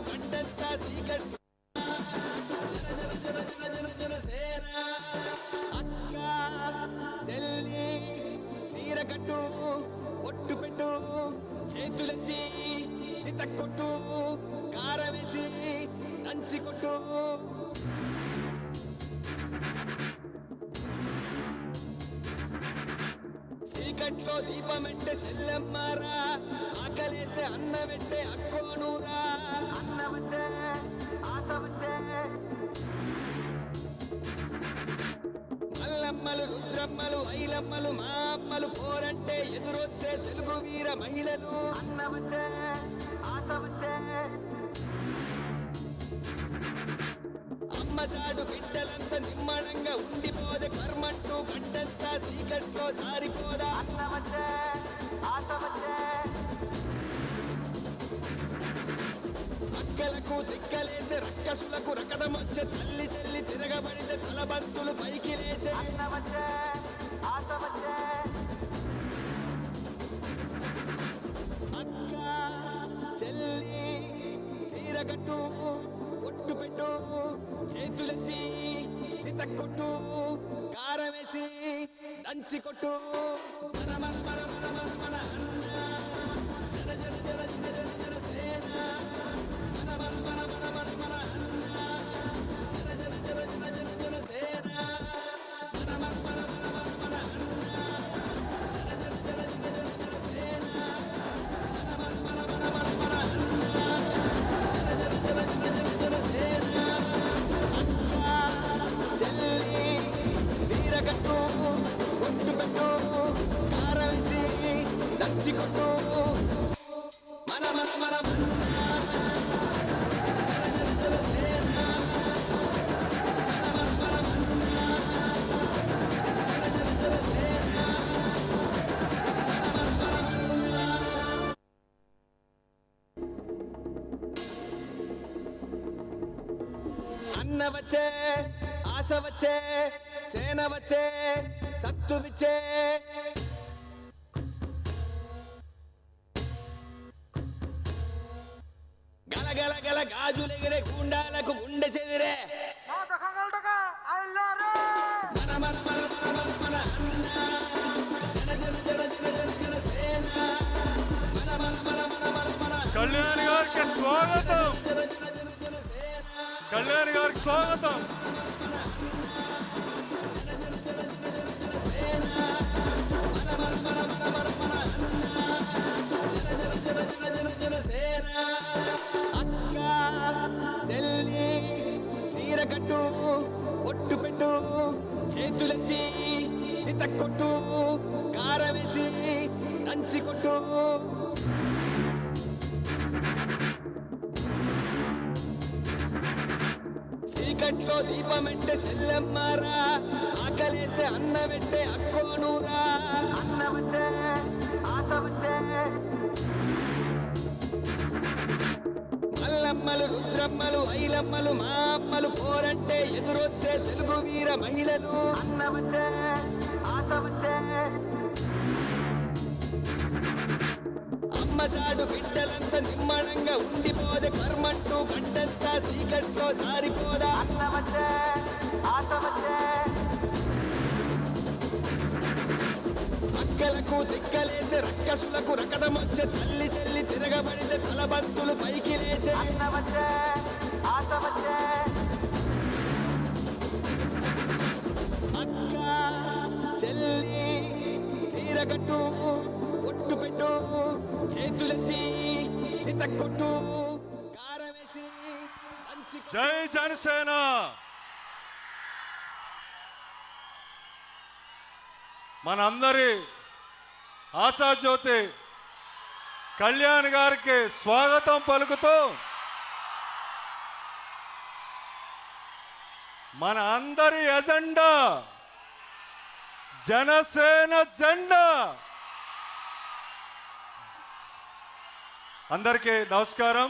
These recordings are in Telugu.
గంటంతా చీకటి అక్క చెల్లి చీర కట్టు ఒట్టు పెట్టు చేతులెత్తి చితక్కొట్టు కారవేసి దంచి కొట్టు చీకట్లో దీపమంటే చెల్లెమ్మారా ఆకలేస్తే అన్నమంటే అక్కోనూరా అన్న వచ్చే ఆశ వచ్చే మల్లమ్మలు రుద్రమ్మలు ఐలమ్మలు మా అమ్మలు పోరంటే ఎదురొచ్చే తెలుగు వీర మహిళలు అన్న వచ్చే ఆశ వచ్చే అమ్మచాడు బిడ్డలంతా నిమ్మడంగా ఉండిపోదే కర్మంటూ గంటంతా చీకట్లో జారిపోదా అన్న వచ్చే ఆశ వచ్చే అక్కలకు దిక్కలేసే రక్కసులకు రకదమొచ్చే తల్లి చెల్లి తిరగబడితే తలబంతులు పైకి లేచే అన్న వచ్చే ఆశ వచ్చే అక్క చెల్లి చీరగట్టు ఒట్టు పెట్టు చేతులెత్తి చితక్కొట్టు కారవేసి దంచి కొట్టు మన మన మన మన మన మన అన్న జన జన జన జన జన జన సేన మన మన మన మన మన మన అన్న జన జన జన జన జన జన సేన మన మన మన మన మన మన అన్న జన జన జన జన జన జన సేన మన మన మన మన మన మన అన్న జన జన జన జన జన జన సేన చెల్లి చీరగట్టు ఒట్టు పెట్టు కారవేసి దంచి కొట్టు మన మన మన జన జన జన సేన మన మన మన జన జన జన సేన మన మన అన్న వచ్చే ఆశ వచ్చే సేన వచ్చే సత్తు విచ్చే గలగల గల గాజులెగిరే గుండాలకు గుండె చెదిరే మన మన మన మన మన మన అన్న జన జన జన జన జన జన సేన మన మన మన మన మన మన కళ్యాణ్ గారికి స్వాగతం. కళ్యాణ్ గారికి స్వాగతం. అక్క చెల్లి చీరకట్టు ఒట్టు పెట్టు చేతులెత్తి చితక్కొట్టు కారవేసి దంచి కొట్టు చీకట్లో దీపమంటే చెల్లెమ్మారా ఆకలేస్తే అన్నమంటే అక్కోనూరా అన్న వచ్చే ఆశ వచ్చే మల్లమ్మలు రుద్రమ్మలు ఐలమ్మలు మా అమ్మలు పోరంటే ఎదురొచ్చే తెలుగు వీర మహిళలు అన్న వచ్చే ఆశ వచ్చే అమ్మచాడు బిడ్డలంతా నిమ్మడంగా ఉండిపోదే కర్మంటూ గంటంతా చీకట్లో జారిపోదా అన్న వచ్చే ఆశ వచ్చే అక్కలకు దిక్కలేసే రక్కసులకు రకదమొచ్చే తల్లి చెల్లి తిరగబడితే తలబంతులు పైకి లేచే అన్న వచ్చే ఆశ వచ్చే అక్క చెల్లి చీరగట్టు ఒట్టు పెట్టు చేతులెత్తి చితక్కొట్టు కారవేసి దంచి జై జనసేన. మనందరి ఆశాజ్యోతి కళ్యాణ్ గారికి స్వాగతం పలుకుతూ మన అందరి ఎజెండా జనసేన జెండా. అందరికీ నమస్కారం.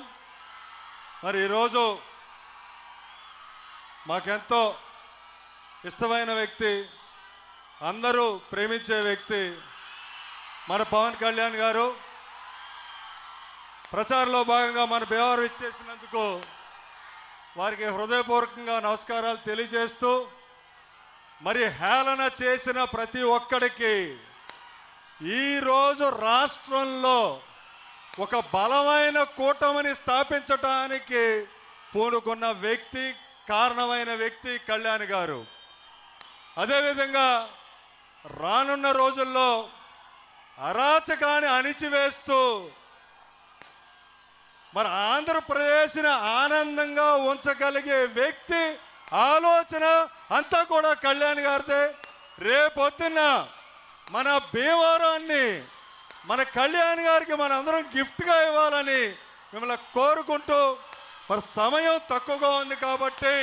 మరి ఈరోజు మాకెంతో ఇష్టమైన వ్యక్తి, అందరూ ప్రేమించే వ్యక్తి మన పవన్ కళ్యాణ్ గారు. ప్రచారంలో భాగంగా మన భీమవరం ఇచ్చేసినందుకు వారికి హృదయపూర్వకంగా నమస్కారాలు తెలియజేస్తూ, మరి హేళన చేసిన ప్రతి ఒక్కడికి ఈరోజు రాష్ట్రంలో ఒక బలమైన కూటమిని స్థాపించటానికి పూనుకున్న వ్యక్తి, కారణమైన వ్యక్తి కళ్యాణ్ గారు. అదేవిధంగా రానున్న రోజుల్లో అరాచకాన్ని అణిచివేస్తూ మరి ఆంధ్రప్రదేశ్ని ఆనందంగా ఉంచగలిగే వ్యక్తి, ఆలోచన అంతా కూడా కళ్యాణ్ గారిదే. రేపొద్దున్న మన భీమవరాన్ని మన కళ్యాణ్ గారికి మన అందరం గిఫ్ట్గా ఇవ్వాలని మిమ్మల్ని కోరుకుంటూ, మరి సమయం తక్కువగా ఉంది కాబట్టి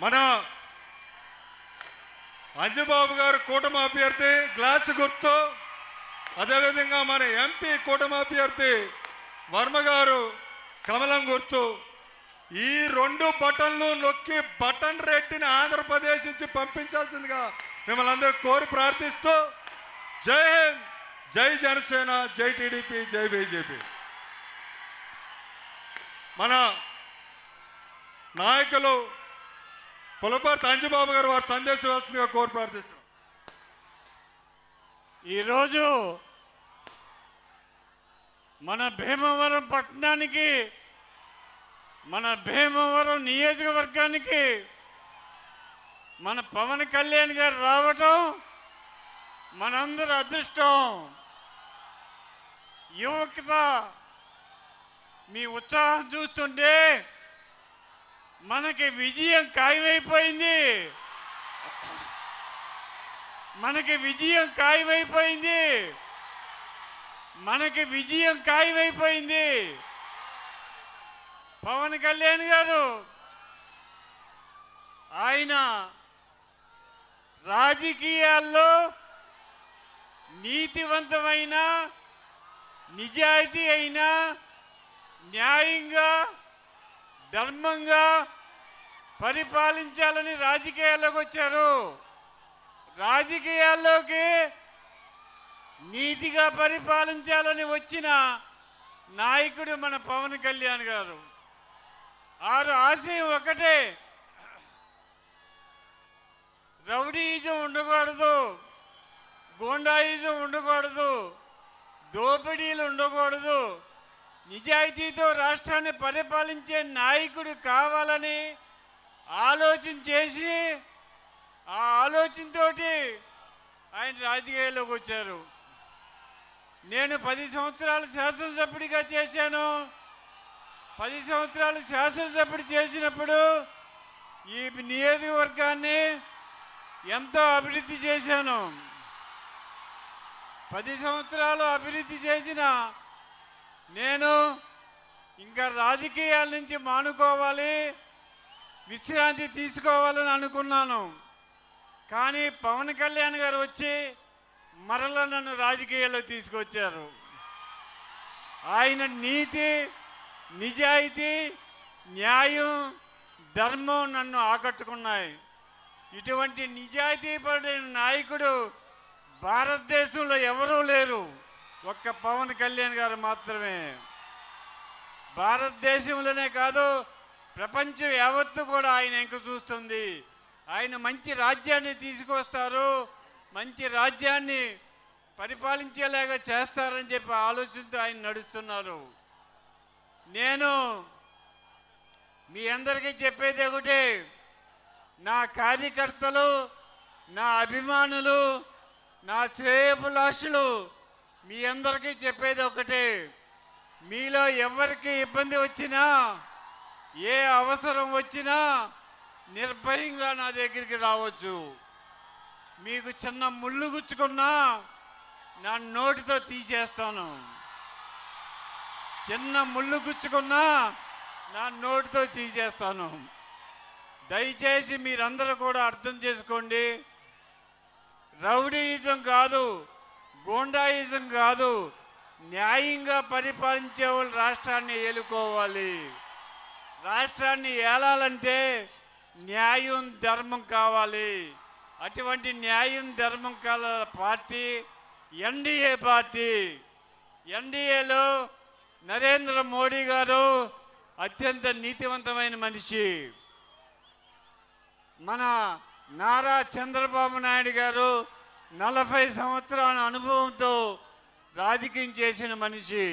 మన అంజబాబు గారు కూటమి అభ్యర్థి గ్లాస్ గుర్తు, అదేవిధంగా మన ఎంపీ కూటమి అభ్యర్థి వర్మ గారు కమలం గుర్తు. ఈ 2 బటన్లు నొక్కి బటన్ రెడ్డిని ఆంధ్రప్రదేశ్ నుంచి పంపించాల్సిందిగా మిమ్మల్ని అందరూ కోరి ప్రార్థిస్తూ, జై హింద్, జై జనసేన, జై టీడీపీ, జై బీజేపీ. మన నాయకులు పులపర్తి అంజబాబు గారు వారి సందేశం ఇవ్వాల్సిందిగా కోరి ప్రార్థిస్తున్నాం. ఈరోజు మన భీమవరం పట్టణానికి, మన భీమవరం నియోజకవర్గానికి మన పవన్ కళ్యాణ్ గారు రావటం మనందరి అదృష్టం. యువత మీ ఉత్సాహం చూస్తుంటే మనకి విజయం ఖాయమైపోయింది, మనకి విజయం ఖాయమైపోయింది, మనకి విజయం ఖాయమైపోయింది. పవన్ కళ్యాణ్ గారు ఆయన రాజకీయాల్లో నీతివంతమైన, నిజాయితీ అయిన, న్యాయంగా, ధర్మంగా పరిపాలించాలని రాజకీయాల్లోకి వచ్చారు. రాజకీయాల్లోకి నీతిగా పరిపాలించాలని వచ్చిన నాయకుడు మన పవన్ కళ్యాణ్ గారు. ఆరు ఆశయం ఒకటే, రౌడీయిజం ఉండకూడదు, గూండాయిజం ఉండకూడదు, దోపిడీలు ఉండకూడదు, నిజాయితీతో రాష్ట్రాన్ని పరిపాలించే నాయకుడు కావాలని ఆలోచన చేసి, ఆ ఆలోచనతోటి ఆయన రాజకీయాల్లోకి వచ్చారు. నేను 10 సంవత్సరాలు శాసనసభ్యుడిగా చేశాను. 10 సంవత్సరాలు శాసనసభ్యుడు చేసినప్పుడు ఈ నియోజకవర్గాన్ని ఎంతో అభివృద్ధి చేశాను. 10 సంవత్సరాలు అభివృద్ధి చేసిన నేను ఇంకా రాజకీయాల నుంచి మానుకోవాలి, విశ్రాంతి తీసుకోవాలని అనుకున్నాను. కానీ పవన్ కళ్యాణ్ గారు వచ్చి మరలా నన్ను రాజకీయాల్లో తీసుకొచ్చారు. ఆయన నీతి, నిజాయితీ, న్యాయం, ధర్మం నన్ను ఆకట్టుకున్నాయి. ఇటువంటి నిజాయితీపరుడైన నాయకుడు భారతదేశంలో ఎవరూ లేరు, ఒక్క పవన్ కళ్యాణ్ గారు మాత్రమే. భారతదేశంలోనే కాదు, ప్రపంచం యావత్తు కూడా ఆయన ఎంక చూస్తుంది. ఆయన మంచి రాజ్యాన్ని తీసుకొస్తారు, మంచి రాజ్యాన్ని పరిపాలించేలాగా చేస్తారని చెప్పి ఆలోచనతో ఆయన నడుస్తున్నారు. నేను మీ అందరికీ చెప్పేది ఒకటే, నా కార్యకర్తలు, నా అభిమానులు నా శ్రేయోభిలాషులు మీ అందరికీ చెప్పేది ఒకటే, మీలో ఎవరికి ఇబ్బంది వచ్చినా, ఏ అవసరం వచ్చినా నిర్భయంగా నా దగ్గరికి రావచ్చు. మీకు చిన్న ముళ్ళు గుచ్చుకున్నా నా నోటితో తీసేస్తాను. చిన్న ముళ్ళు గుచ్చుకున్నా నా నోటితో తీసేస్తాను. దయచేసి మీరందరూ కూడా అర్థం చేసుకోండి. రౌడీయిజం కాదు, గూండాయిజం కాదు, న్యాయంగా పరిపాలించే వాళ్ళు రాష్ట్రాన్ని ఏలుకోవాలి. రాష్ట్రాన్ని ఏలాలంటే న్యాయం ధర్మం కావాలి. అటువంటి న్యాయం ధర్మం కాల పార్టీ ఎన్డీఏ పార్టీ. ఎన్డీఏలో నరేంద్ర మోడీ గారు అత్యంత నీతివంతమైన మనిషి. మన నారా చంద్రబాబు నాయుడు గారు 40 సంవత్సరాల అనుభవంతో రాజకీయం చేసిన మనిషి.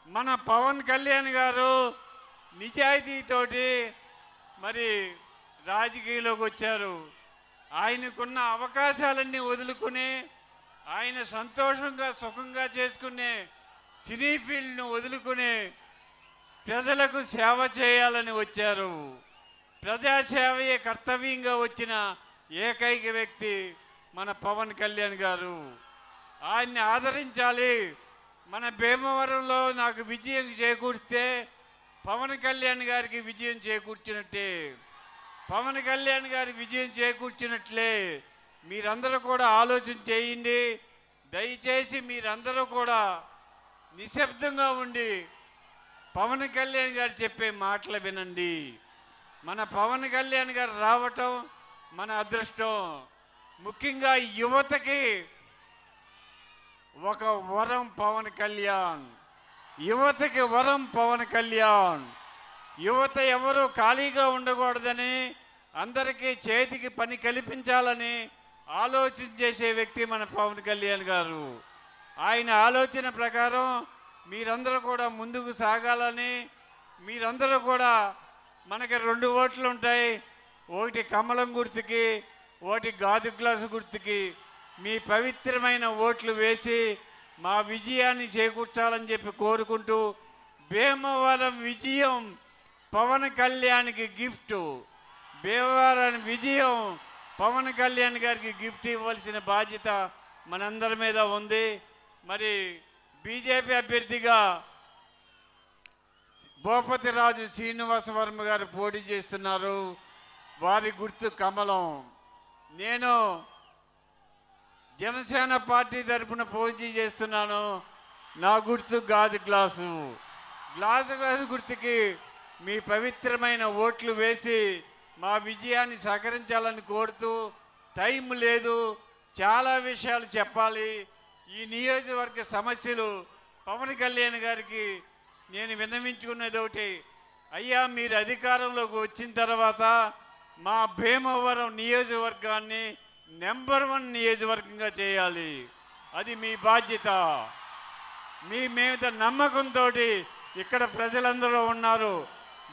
మన పవన్ కళ్యాణ్ గారు నిజాయితీతోటి మరి రాజకీయంలోకి వచ్చారు. ఆయనకున్న అవకాశాలన్నీ వదులుకుని ఆయన సంతోషంగా సుఖంగా చేసుకునే సినీ ఫీల్డ్ను వదులుకుని ప్రజలకు సేవ చేయాలని వచ్చారు. ప్రజాసేవయే కర్తవ్యంగా వచ్చిన ఏకైక వ్యక్తి మన పవన్ కళ్యాణ్ గారు. ఆయన్ని ఆదరించాలి. మన భీమవరంలో నాకు విజయం చేకూర్స్తే పవన్ కళ్యాణ్ గారికి విజయం చేకూర్చినట్టే. పవన్ కళ్యాణ్ గారికి విజయం చేకూర్చినట్లే. మీరందరూ కూడా ఆలోచన చేయండి. దయచేసి మీరందరూ కూడా నిశ్శబ్దంగా ఉండి పవన్ కళ్యాణ్ గారు చెప్పే మాటలు వినండి. మన పవన్ కళ్యాణ్ గారు రావటం మన అదృష్టం. ముఖ్యంగా యువతకి ఒక వరం పవన్ కళ్యాణ్. యువతకి వరం పవన్ కళ్యాణ్. యువత ఎవరు ఖాళీగా ఉండకూడదని, అందరికీ చేతికి పని కల్పించాలని ఆలోచన చేసే వ్యక్తి మన పవన్ కళ్యాణ్ గారు. ఆయన ఆలోచన ప్రకారం మీరందరూ కూడా ముందుకు సాగాలని, మీరందరూ కూడా మనకి 2 ఓట్లు ఉంటాయి. ఒకటి కమలం గుర్తుకి, ఒకటి గాజు గ్లాసు గుర్తుకి. మీ పవిత్రమైన ఓట్లు వేసి మా విజయాన్ని చేకూర్చాలని చెప్పి కోరుకుంటూ, భీమవరం విజయం పవన్ కళ్యాణ్కి గిఫ్ట్. భీమవరం విజయం పవన్ కళ్యాణ్ గారికి గిఫ్ట్ ఇవ్వాల్సిన బాధ్యత మనందరి మీద ఉంది. మరి బీజేపీ అభ్యర్థిగా భూపతిరాజు శ్రీనివాస వర్మ గారు పోటీ చేస్తున్నారు. వారి గుర్తు కమలం. నేను జనసేన పార్టీ తరఫున పోటీ చేస్తున్నాను. నా గుర్తు గాజు గ్లాసు. గ్లాసు గుర్తుకి మీ పవిత్రమైన ఓట్లు వేసి మా విజయాన్ని సహకరించాలని కోరుతూ, టైం లేదు, చాలా విషయాలు చెప్పాలి. ఈ నియోజకవర్గ సమస్యలు పవన్ కళ్యాణ్ గారికి నేను విన్నవించుకున్నది ఒకటి, అయ్యా మీరు అధికారంలోకి వచ్చిన తర్వాత మా భీమవరం నియోజకవర్గాన్ని నెంబర్ 1 నియోజకవర్గంగా చేయాలి. అది మీ బాధ్యత. మీ మీద నమ్మకంతో ఇక్కడ ప్రజలందరూ ఉన్నారు.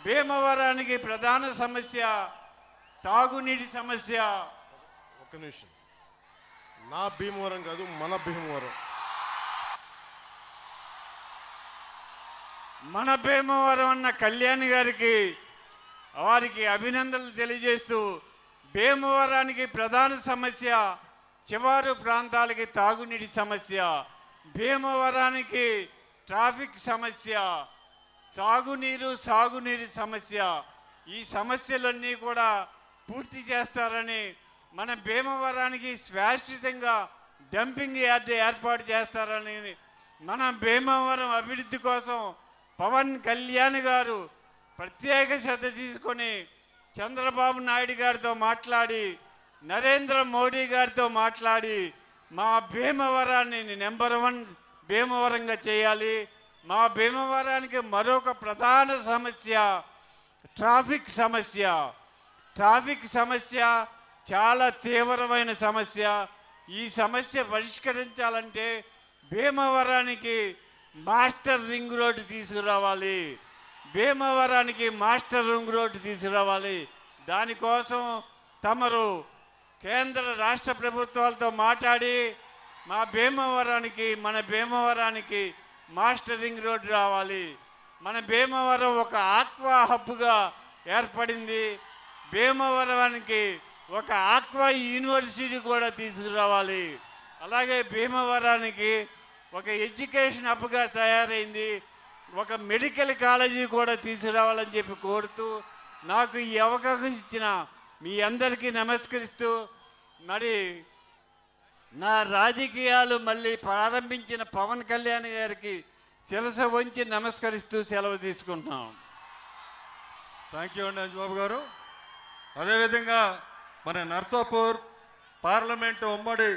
భీమవరానికి ప్రధాన సమస్య తాగునీటి సమస్య. ఒక్క నిమిషం. నా భీమవరం కాదు, మన భీమవరం. మన భీమవరం అన్న కళ్యాణ్ గారికి వారికి అభినందనలు తెలియజేస్తూ, భీమవరానికి ప్రధాన సమస్య చివరి ప్రాంతాలకి తాగునీటి సమస్య, భీమవరానికి ట్రాఫిక్ సమస్య, తాగునీరు సాగునీరు సమస్య. ఈ సమస్యలన్నీ కూడా పూర్తి చేస్తారని, మన భీమవరానికి శాశ్వతంగా డంపింగ్ యార్డ్ ఏర్పాటు చేస్తారని, మన భీమవరం అభివృద్ధి కోసం పవన్ కళ్యాణ్ గారు ప్రత్యేక శ్రద్ధ తీసుకొని చంద్రబాబు నాయుడు గారితో మాట్లాడి, నరేంద్ర మోడీ గారితో మాట్లాడి మా భీమవరాన్ని నెంబర్ 1 భీమవరంగా చేయాలి. మా భీమవరానికి మరొక ప్రధాన సమస్య ట్రాఫిక్ సమస్య. ట్రాఫిక్ సమస్య చాలా తీవ్రమైన సమస్య. ఈ సమస్య పరిష్కరించాలంటే భీమవరానికి మాస్టర్ రింగ్ రోడ్డు తీసుకురావాలి. భీమవరానికి మాస్టర్ రింగ్ రోడ్డు తీసుకురావాలి. దానికోసం తమరు కేంద్ర రాష్ట్ర ప్రభుత్వాలతో మాట్లాడి మన భీమవరానికి మాస్టరింగ్ రోడ్ రావాలి. మన భీమవరం ఒక ఆక్వా హబ్గా ఏర్పడింది. భీమవరానికి ఒక ఆక్వా యూనివర్సిటీ కూడా తీసుకురావాలి. అలాగే భీమవరానికి ఒక ఎడ్యుకేషన్ హబ్గా తయారైంది. ఒక మెడికల్ కాలేజీ కూడా తీసుకురావాలని చెప్పి కోరుతూ నాకు ఈ అవకాశం ఇచ్చిన మీ అందరికీ నమస్కరిస్తూ, మరి నా రాజకీయాలు మళ్ళీ ప్రారంభించిన పవన్ కళ్యాణ్ గారికి శిరస వంచి నమస్కరిస్తూ సెలవు తీసుకుంటున్నాం. థ్యాంక్ యూ అండి అంజబాబు గారు. అదేవిధంగా మన నర్సాపూర్ పార్లమెంటు ఉమ్మడి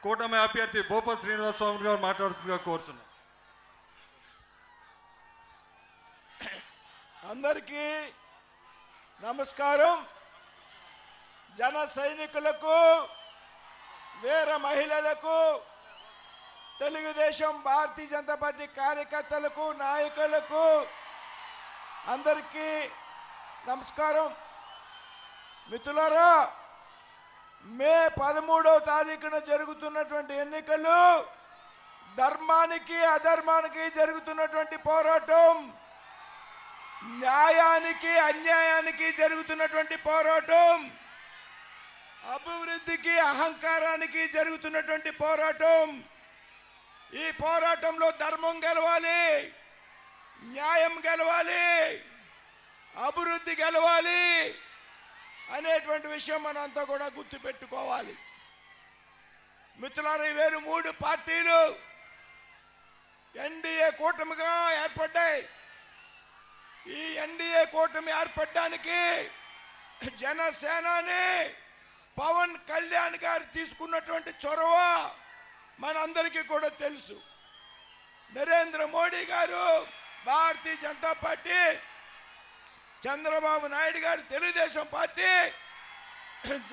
కూటమి అభ్యర్థి భూపా శ్రీనివాసస్వామి గారు మాట్లాడుతుందిగా కోరుతున్నాం. అందరికీ నమస్కారం. జన సైనికులకు, వీర మహిళలకు, తెలుగుదేశం భారతీయ జనతా పార్టీ కార్యకర్తలకు, నాయకులకు అందరికీ నమస్కారం. మిత్రులారా, మే 13వ తారీఖున జరుగుతున్నటువంటి ఎన్నికలు ధర్మానికి అధర్మానికి జరుగుతున్నటువంటి పోరాటం, న్యాయానికి అన్యాయానికి జరుగుతున్నటువంటి పోరాటం, అభివృద్ధికి అహంకారానికి జరుగుతున్నటువంటి పోరాటం. ఈ పోరాటంలో ధర్మం గెలవాలి, న్యాయం గెలవాలి, అభివృద్ధి గెలవాలి అనేటువంటి విషయం మనంతా కూడా గుర్తుపెట్టుకోవాలి. మిత్రులారా, వేరు 3 పార్టీలు ఎన్డీఏ కూటమిగా ఏర్పడ్డాయి. ఈ ఎన్డీఏ కూటమి ఏర్పడడానికి జనసేనాని పవన్ కళ్యాణ్ గారు తీసుకున్నటువంటి చొరవ మనందరికీ కూడా తెలుసు. నరేంద్ర మోడీ గారు, భారతీయ జనతా పార్టీ, చంద్రబాబు నాయుడు గారు తెలుగుదేశం పార్టీ,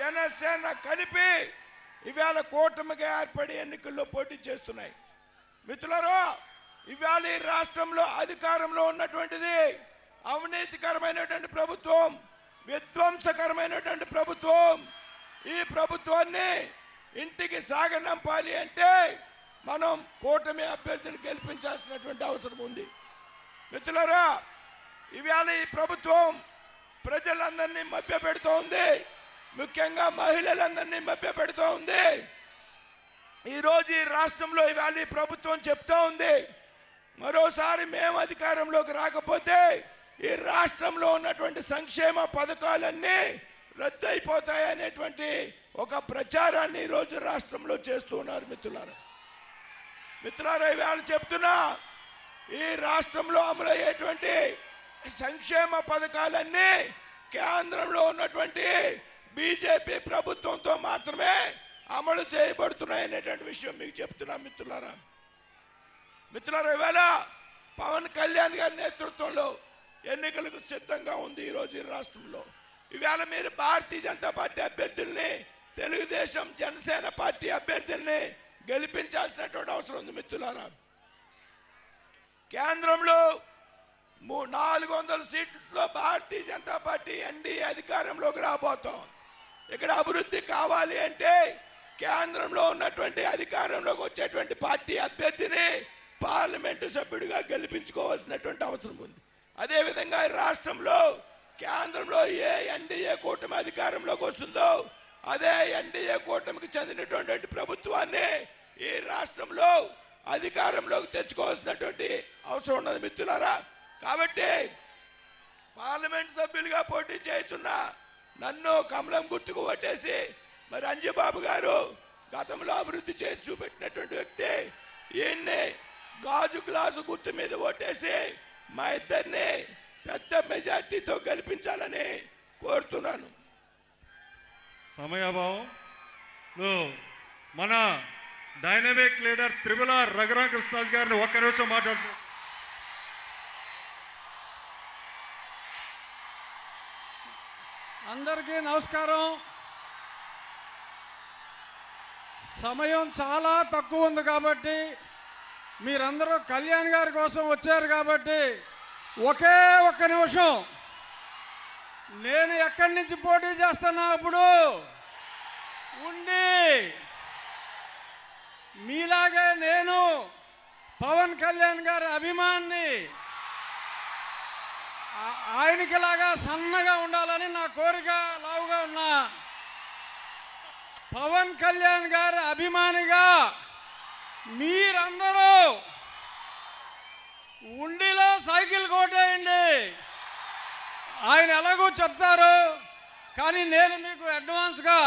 జనసేన కలిపి ఇవాళ కూటమిగా ఏర్పడి ఎన్నికల్లో పోటీ చేస్తున్నాయి. మిత్రులారా, ఇవాళ ఈ రాష్ట్రంలో అధికారంలో ఉన్నటువంటిది అవినీతికరమైనటువంటి ప్రభుత్వం, విధ్వంసకరమైనటువంటి ప్రభుత్వం. ఈ ప్రభుత్వాన్ని ఇంటికి సాగనంపాలి అంటే మనం కూటమి అభ్యర్థిని గెలిపించాల్సినటువంటి అవసరం ఉంది. మిత్రులారా, ఇవాళ ఈ ప్రభుత్వం ప్రజలందరినీ మభ్యపెడుతూ ఉంది, ముఖ్యంగా మహిళలందరినీ మభ్యపెడుతూ ఉంది. ఈరోజు ఈ రాష్ట్రంలో ఇవాళ ఈ ప్రభుత్వం చెప్తా ఉంది, మరోసారి మేము అధికారంలోకి రాకపోతే ఈ రాష్ట్రంలో ఉన్నటువంటి సంక్షేమ పథకాలన్నీ రద్దయిపోతాయనేటువంటి ఒక ప్రచారాన్ని ఈరోజు రాష్ట్రంలో చేస్తూ ఉన్నారు. మిత్రులారా, ఇవాళ చెప్తున్నా, ఈ రాష్ట్రంలో అమలయ్యేటువంటి సంక్షేమ పథకాలన్నీ కేంద్రంలో ఉన్నటువంటి బీజేపీ ప్రభుత్వంతో మాత్రమే అమలు చేయబడుతున్నాయనేటువంటి విషయం మీకు చెప్తున్నా. మిత్రులారా, ఇవాళ పవన్ కళ్యాణ్ గారి నేతృత్వంలో ఎన్నికలకు సిద్ధంగా ఉంది ఈరోజు ఈ రాష్ట్రంలో. ఇవాళ మీరు భారతీయ జనతా పార్టీ అభ్యర్థుల్ని, తెలుగుదేశం జనసేన పార్టీ అభ్యర్థుల్ని గెలిపించాల్సినటువంటి అవసరం ఉంది. మిత్రులారా, కేంద్రంలో 400 సీట్లలో భారతీయ జనతా పార్టీ ఎన్డీఏ అధికారంలోకి రాబోతాం. ఇక్కడ అభివృద్ధి కావాలి అంటే కేంద్రంలో ఉన్నటువంటి అధికారంలోకి వచ్చేటువంటి పార్టీ అభ్యర్థిని పార్లమెంటు సభ్యుడిగా గెలిపించుకోవాల్సినటువంటి అవసరం ఉంది. అదేవిధంగా రాష్ట్రంలో కేంద్రంలో ఏ ఎన్డీఏ కూటమి అధికారంలోకి వస్తుందో అదే ఎన్డీఏ కూటమికి చెందినటువంటి ప్రభుత్వాన్ని ఈ రాష్ట్రంలో అధికారంలోకి తెచ్చుకోవాల్సినటువంటి అవసరం ఉన్నది. మిత్రులారా, కాబట్టి పార్లమెంట్ సభ్యులుగా పోటీ చేస్తున్న నన్ను కమలం గుర్తుకు ఓటేసి, మరి అంజబాబు గారు గతంలో అభివృద్ధి చేసి చూపెట్టినటువంటి వ్యక్తి, ఈయన్ని గాజు గ్లాసు గుర్తు మీద ఓటేసి మా ఇద్దరిని పెద్ద మెజార్టీతో గెలిపించాలని కోరుతున్నాను. సమయాభావం. మన డైనమిక్ లీడర్ త్రిపుల రఘురామకృష్ణరాజు గారిని ఒక్క నిమిషం మాట్లాడుతున్నారు. అందరికీ నమస్కారం. సమయం చాలా తక్కువ ఉంది కాబట్టి, మీరందరూ కళ్యాణ్ గారి కోసం వచ్చారు కాబట్టి ఒకే ఒక్క నిమిషం, నేను ఎక్కడి నుంచి పోటీ చేస్తున్నా, ఇప్పుడు మీలాగే నేను పవన్ కళ్యాణ్ గారి అభిమాన్ని. ఆయనకిలాగా సన్నగా ఉండాలని నా కోరిక. లావుగా ఉన్నా పవన్ కళ్యాణ్ గారి అభిమానిగా మీరందరూ ఉండిలో సైకిల్ కొట్టేయండి. ఆయన ఎలాగో చెప్తారు, కానీ నేను మీకు అడ్వాన్స్గా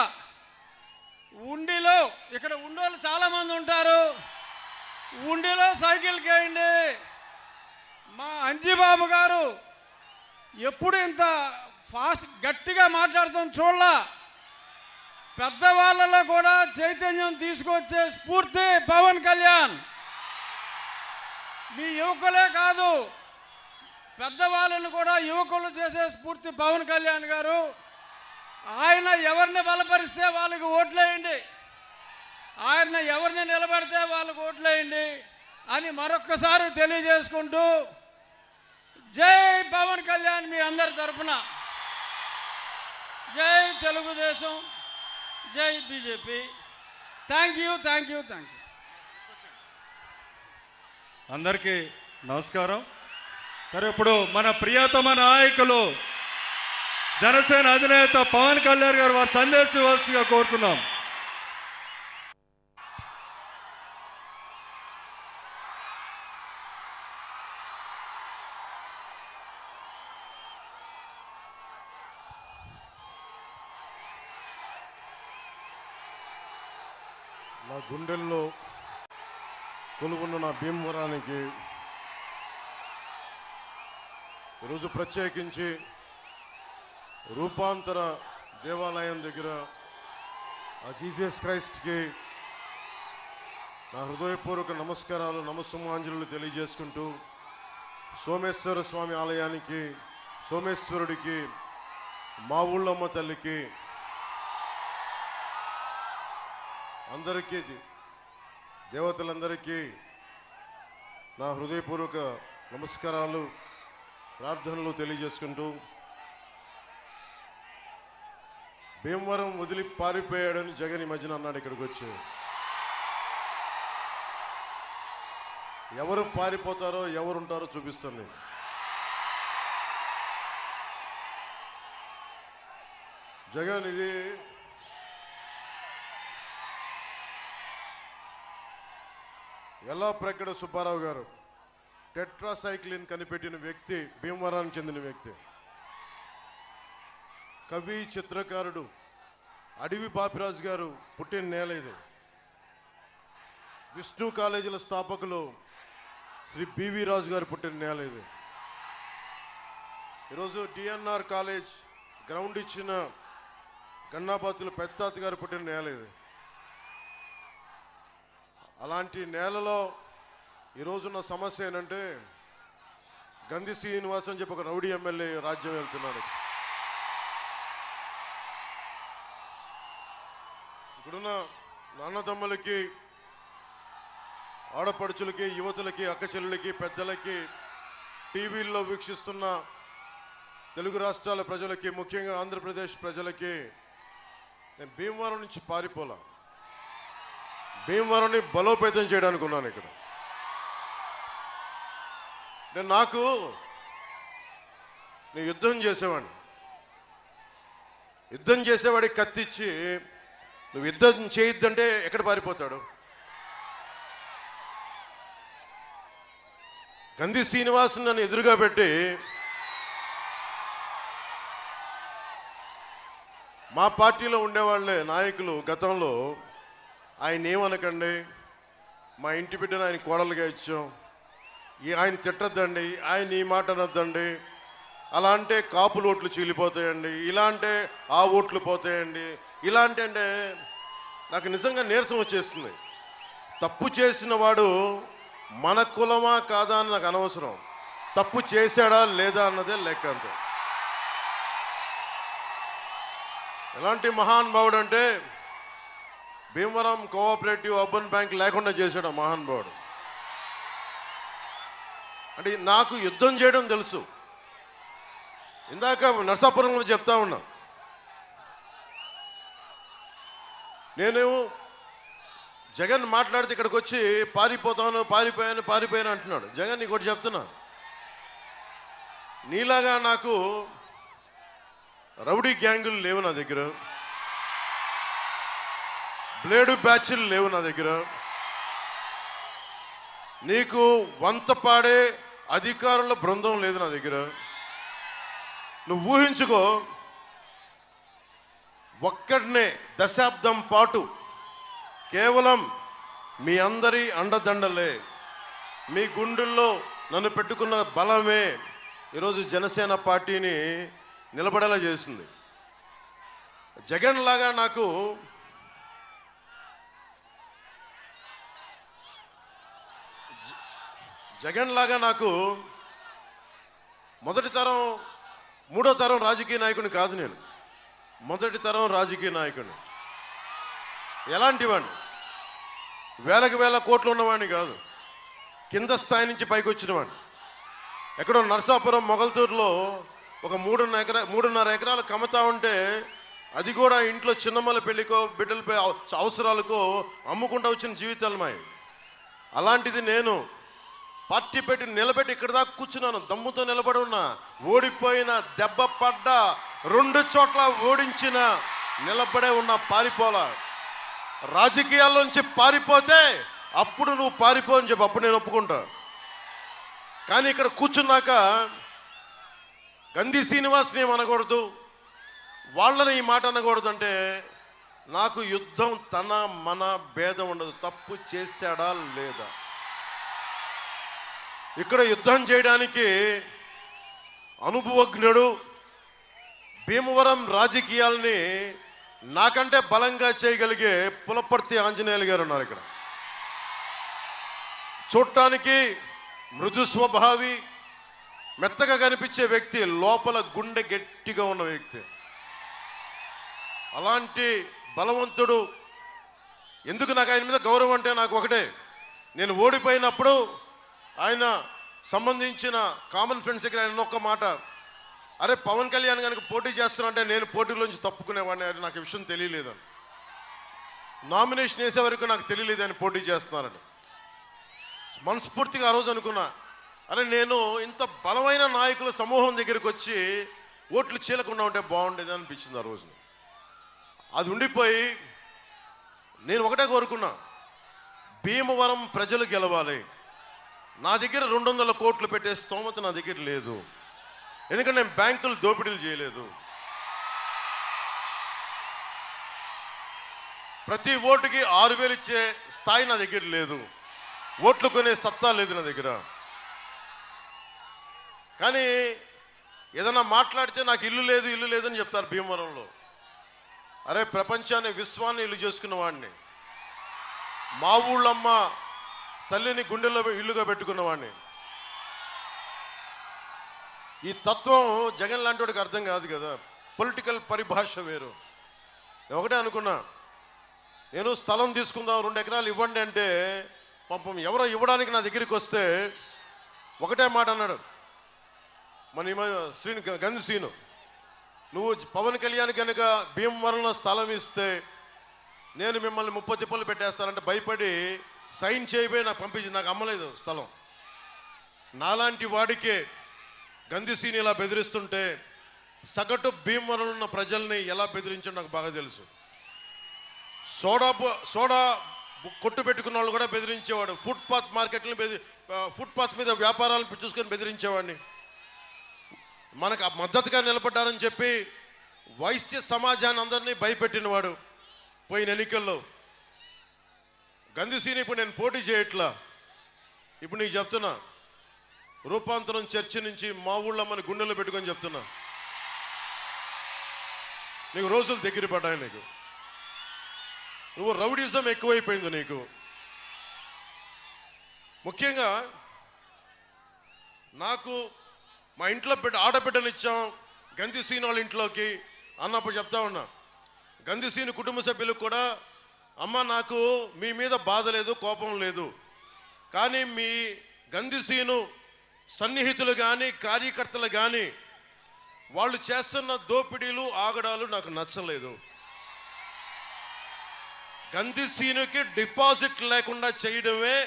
ఉండిలో, ఇక్కడ ఉండోళ్ళు చాలామంది ఉంటారు, ఉండిలో సైకిల్ కేయండి. మా అంజిబాబు గారు ఎప్పుడు ఇంత ఫాస్ట్ గట్టిగా మాట్లాడుతాం చూడలా. పెద్దవాళ్ళలో కూడా చైతన్యం తీసుకొచ్చే స్ఫూర్తి పవన్ కళ్యాణ్. మీ యువకులే కాదు, పెద్దవాళ్ళను కూడా యువకులు చేసే స్ఫూర్తి పవన్ కళ్యాణ్ గారు. ఆయన ఎవరిని బలపరిస్తే వాళ్ళకి ఓట్లేయండి, ఆయన ఎవరిని నిలబడితే వాళ్ళకి ఓట్లేయండి అని మరొక్కసారి తెలియజేసుకుంటూ, జై పవన్ కళ్యాణ్ మీ అందరి తరఫున. జై తెలుగుదేశం, జై BJP. Thank you, thank you, thank you. అందరికీ నమస్కారం. సరే, ఇప్పుడు మన ప్రియతమ నాయకులు జనసేన అధినేత పవన్ కళ్యాణ్ గారు వారి సందేశం ఇవ్వాల్సిందిగా కోరుతున్నాం. నా గుండెల్లో కొలువున్న నా భీమవరానికి ఈరోజు ప్రత్యేకించి రూపాంతర దేవాలయం దగ్గర ఆ జీసస్ క్రైస్ట్కి నా హృదయపూర్వక నమస్కారాలు, నమస్సుమాంజలు తెలియజేసుకుంటూ, సోమేశ్వర స్వామి ఆలయానికి, సోమేశ్వరుడికి, మా ఊళ్ళమ్మ తల్లికి, అందరికీ, దేవతలందరికీ నా హృదయపూర్వక నమస్కారాలు, ప్రార్థనలు తెలియజేసుకుంటూ, భీమవరం వదిలి పారిపోయాడని జగన్ ఈ మధ్యన అన్నాడు. ఇక్కడికి వచ్చి ఎవరు పారిపోతారో ఎవరుంటారో చూపిస్తాను నేను. జగన్ ఇది ఎల్లాప్రగడ సుబ్బారావు గారు టెట్రాసైక్లిన్ కనిపెట్టిన వ్యక్తి, భీమవరానికి చెందిన వ్యక్తి, కవి, చిత్రకారుడు అడవి బాపిరాజు గారు పుట్టిన నేల ఇది. విష్ణు కాలేజీల స్థాపకులు శ్రీ బివి రాజు గారు పుట్టిన నేల ఇది. ఈరోజు డిఎన్ఆర్ కాలేజ్ గ్రౌండ్ ఇచ్చిన గన్నాబాతులు పెద్దాత గారు పుట్టిన నేల ఇది. అలాంటి నేలలో ఈరోజున్న సమస్య ఏంటంటే, గంధి శ్రీనివాస్ అని చెప్పి ఒక రౌడీ ఎమ్మెల్యే రాజ్యం వెళ్తున్నాడు. ఇక్కడున్న నాన్నదమ్ములకి, ఆడపడుచులకి, యువతులకి, అక్కచెల్లెలకి, పెద్దలకి, టీవీల్లో వీక్షిస్తున్న తెలుగు రాష్ట్రాల ప్రజలకి, ముఖ్యంగా ఆంధ్రప్రదేశ్ ప్రజలకి నేను భీమవరం నుంచి పారిపోలా, భీమవరాన్ని బలోపేతం చేయడానికి ఉన్నాను ఇక్కడ. నేను యుద్ధం చేసేవాడిని. యుద్ధం చేసేవాడికి కత్తిచ్చి నువ్వు యుద్ధం చేయొద్దంటే ఎక్కడ పారిపోతాడు? గంధి శ్రీనివాస్ నన్ను ఎదురుగా పెట్టి మా పార్టీలో ఉండేవాళ్లే నాయకులు గతంలో, ఆయన ఏమనకండి, మా ఇంటి బిడ్డను ఆయన కోడలుగా ఇచ్చాం, ఆయన తిట్టద్దండి, ఆయన ఈ మాట అనొద్దండి, అలా అంటే కాపులు ఓట్లు చీలిపోతాయండి, ఇలా అంటే ఆ ఓట్లు పోతాయండి, ఇలా అంటే నాకు నిజంగా నీరసం వచ్చేస్తుంది. తప్పు చేసిన వాడు మన కులమా కాదా అని నాకు అనవసరం, తప్పు చేశాడా లేదా అన్నదే లెక్క అంతే. ఎలాంటి మహానుభావుడు అంటే, భీమవరం కోఆపరేటివ్ అర్బన్ బ్యాంక్ లేకుండా చేశాడు ఆ మహానుభావుడు. అంటే నాకు యుద్ధం చేయడం తెలుసు. ఇందాక నర్సాపురంలో చెప్తా ఉన్నా, నేను జగన్ మాట్లాడితే ఇక్కడికి వచ్చి పారిపోయాను అంటున్నాడు. జగన్ నీకు ఒకటి చెప్తున్నా, నీలాగా నాకు రౌడీ గ్యాంగులు లేవు నా దగ్గర, బ్లేడు బ్యాచ్లు లేవు నా దగ్గర, నీకు వంత పాడే అధికారుల బృందం లేదు నా దగ్గర. నువ్వు ఊహించుకో, ఒక్కడనే దశాబ్దం పాటు కేవలం మీ అందరి అండదండలే, మీ గుండెల్లో నన్ను పెట్టుకున్న బలమే ఈరోజు జనసేన పార్టీని నిలబడేలా చేసింది. జగన్ లాగా నాకు మొదటి తరం మూడో తరం రాజకీయ నాయకుడిని కాదు. నేను మొదటి తరం రాజకీయ నాయకుడిని. ఎలాంటి వాడిని? వేలకు వేల కోట్లు ఉన్నవాడిని కాదు, కింద స్థాయి నుంచి పైకి వచ్చిన వాడిని. ఎక్కడో నరసాపురం మొగల్తూరులో ఒక 3.5 ఎకరాలు కమతా ఉంటే అది కూడా ఇంట్లో చిన్నమ్మల పెళ్లికో బిడ్డల అవసరాలకో అమ్ముకుంటూ వచ్చిన జీవితాలు మాయి. అలాంటిది నేను పార్టీ పెట్టి నిలబెట్టి ఇక్కడ దాకా కూర్చున్నాను, దమ్ముతో నిలబడి ఉన్నా. ఓడిపోయిన, దెబ్బ పడ్డ, 2 చోట్ల ఓడించిన, నిలబడే ఉన్న, పారిపోలా. రాజకీయాల్లోంచి పారిపోతే అప్పుడు నువ్వు పారిపో అని చెప్పి అప్పుడు నేను ఒప్పుకుంటా. కానీ ఇక్కడ కూర్చున్నాక గంధి శ్రీనివాస్ని ఏమనకూడదు, వాళ్ళని ఈ మాట అనకూడదు అంటే నాకు యుద్ధం తన మన భేదం ఉండదు. తప్పు చేశాడా లేదా? ఇక్కడ యుద్ధం చేయడానికి అనుభవజ్ఞుడు, భీమవరం రాజకీయాల్ని నాకంటే బలంగా చేయగలిగే పులపర్తి ఆంజనేయులు గారు ఉన్నారు ఇక్కడ. చూడటానికి మృదు స్వభావి, మెత్తగా కనిపించే వ్యక్తి, లోపల గుండె గట్టిగా ఉన్న వ్యక్తి. అలాంటి బలవంతుడు. ఎందుకు నాకు ఆయన మీద గౌరవం అంటే నాకు ఒకటే, నేను ఓడిపోయినప్పుడు ఆయన సంబంధించిన కామన్ ఫ్రెండ్స్ దగ్గర ఆయన ఒక్క మాట, అరే పవన్ కళ్యాణ్ కనుక పోటీ చేస్తున్నంటే నేను పోటీలోంచి తప్పుకునేవాడిని, అది నాకు విషయం తెలియలేదని. నామినేషన్ వేసే వరకు నాకు తెలియలేదు ఆయన పోటీ చేస్తున్నారని. మనస్ఫూర్తిగా ఆ రోజు అనుకున్నా, అరే నేను ఇంత బలమైన నాయకుల సమూహం దగ్గరికి వచ్చి ఓట్లు చీలకుండా ఉంటే బాగుండేది అనిపించింది ఆ రోజు. అది ఉండిపోయి నేను ఒకటే కోరుకున్నా, భీమవరం ప్రజలు గెలవాలి. నా దగ్గర 200 కోట్లు పెట్టే స్తోమత నా దగ్గర లేదు, ఎందుకంటే నేను బ్యాంకులు దోపిడీలు చేయలేదు. ప్రతి ఓటుకి 6,000 ఇచ్చే స్థాయి నా దగ్గర లేదు, ఓట్లు కొనే సత్తా లేదు నా దగ్గర. కానీ ఏదన్నా మాట్లాడితే నాకు ఇల్లు లేదని చెప్తారు భీమవరంలో. అరే ప్రపంచాన్ని, విశ్వాన్ని ఇల్లు చేసుకున్న వాడిని, మా ఊళ్ళమ్మ తల్లిని గుండెల్లో ఇల్లుగా పెట్టుకున్న వాడిని. ఈ తత్వం జగన్ లాంటి వాడికి అర్థం కాదు కదా. పొలిటికల్ పరిభాష వేరు. ఒకటే అనుకున్నా, నేను స్థలం తీసుకుందాం 2 ఎకరాలు ఇవ్వండి అంటే పాపం ఎవరో ఇవ్వడానికి నా దగ్గరికి వస్తే ఒకటే మాట అన్నాడు మన గంధి శ్రీను, నువ్వు పవన్ కళ్యాణ్ కనుక భీమవరంలో స్థలం ఇస్తే నేను మిమ్మల్ని 30 తిప్పలు పెట్టేస్తానంటే భయపడి సైన్ చేయబోయి నాకు పంపించింది. నాకు అమ్మలేదు స్థలం. నాలాంటి వాడికే గంధి శ్రీని ఇలా బెదిరిస్తుంటే సగటు భీమవరంలో ఉన్న ప్రజల్ని ఎలా బెదిరించో నాకు బాగా తెలుసు. సోడా కొట్టు పెట్టుకున్న వాళ్ళు కూడా బెదిరించేవాడు. ఫుట్పాత్ మీద వ్యాపారాలను చూసుకొని బెదిరించేవాడిని. మనకు మద్దతుగా నిలబడ్డారని చెప్పి వైశ్య సమాజాన్ని అందరినీ భయపెట్టినవాడు. పోయిన ఎన్నికల్లో గంధి శ్రీని ఇప్పుడు నేను పోటీ చేయట్లా. ఇప్పుడు నీకు చెప్తున్నా, రూపాంతరం చర్చి నుంచి మా ఊళ్ళో మన గుండెల్లో పెట్టుకొని చెప్తున్నా, నీకు రోజులు దగ్గర పడ్డాయి. నువ్వు రౌడీజం ఎక్కువైపోయింది నీకు. ముఖ్యంగా నాకు మా ఇంట్లో ఆడబిడ్డనిచ్చాం గంధి శ్రీని వాళ్ళ ఇంట్లోకి అన్నప్పుడు చెప్తా ఉన్నా, గంధి శ్రీని కుటుంబ సభ్యులకు కూడా, అమ్మ నాకు మీ మీద బాధ లేదు, కోపం లేదు, కానీ మీ గంధి శ్రీను సన్నిహితులు కానీ కార్యకర్తలు కానీ వాళ్ళు చేస్తున్న దోపిడీలు ఆగడాలు నాకు నచ్చలేదు. గంధిసీనుకి డిపాజిట్ లేకుండా చేయడమే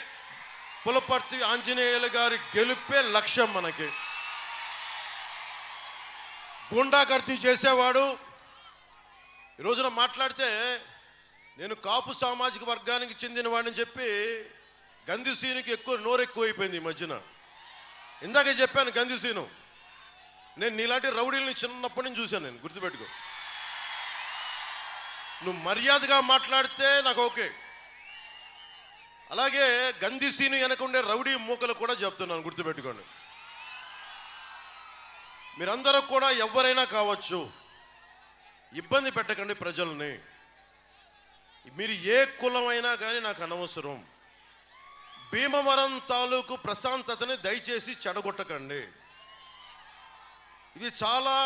పులపర్తి ఆంజనేయులు గారి గెలుపే లక్ష్యం. మనకి గూండాగర్దీ చేసేవాడు ఈ రోజున మాట్లాడితే నేను కాపు సామాజిక వర్గానికి చెందిన వాడిని చెప్పి గంధిసీనుకి నోరెక్కువ అయిపోయింది ఈ మధ్యన. ఇందాకే చెప్పాను గంధిసీను, నేను నీలాంటి రౌడీల్ని చిన్నప్పటి నుంచి చూశాను. నేను గుర్తుపెట్టుకో, నువ్వు మర్యాదగా మాట్లాడితే నాకు ఓకే. అలాగే గంధిసీను వెనకుండే రౌడీ మూకలు కూడా చెప్తున్నాను, గుర్తుపెట్టుకోండి. మీరందరూ కూడా ఎవరైనా కావచ్చు, ఇబ్బంది పెట్టకండి ప్రజల్ని. మీరు ఏ కులమైనా కానీ నాకు అనవసరం. భీమవరం తాలూకు ప్రశాంతతని దయచేసి చెడగొట్టకండి. ఇది చాలా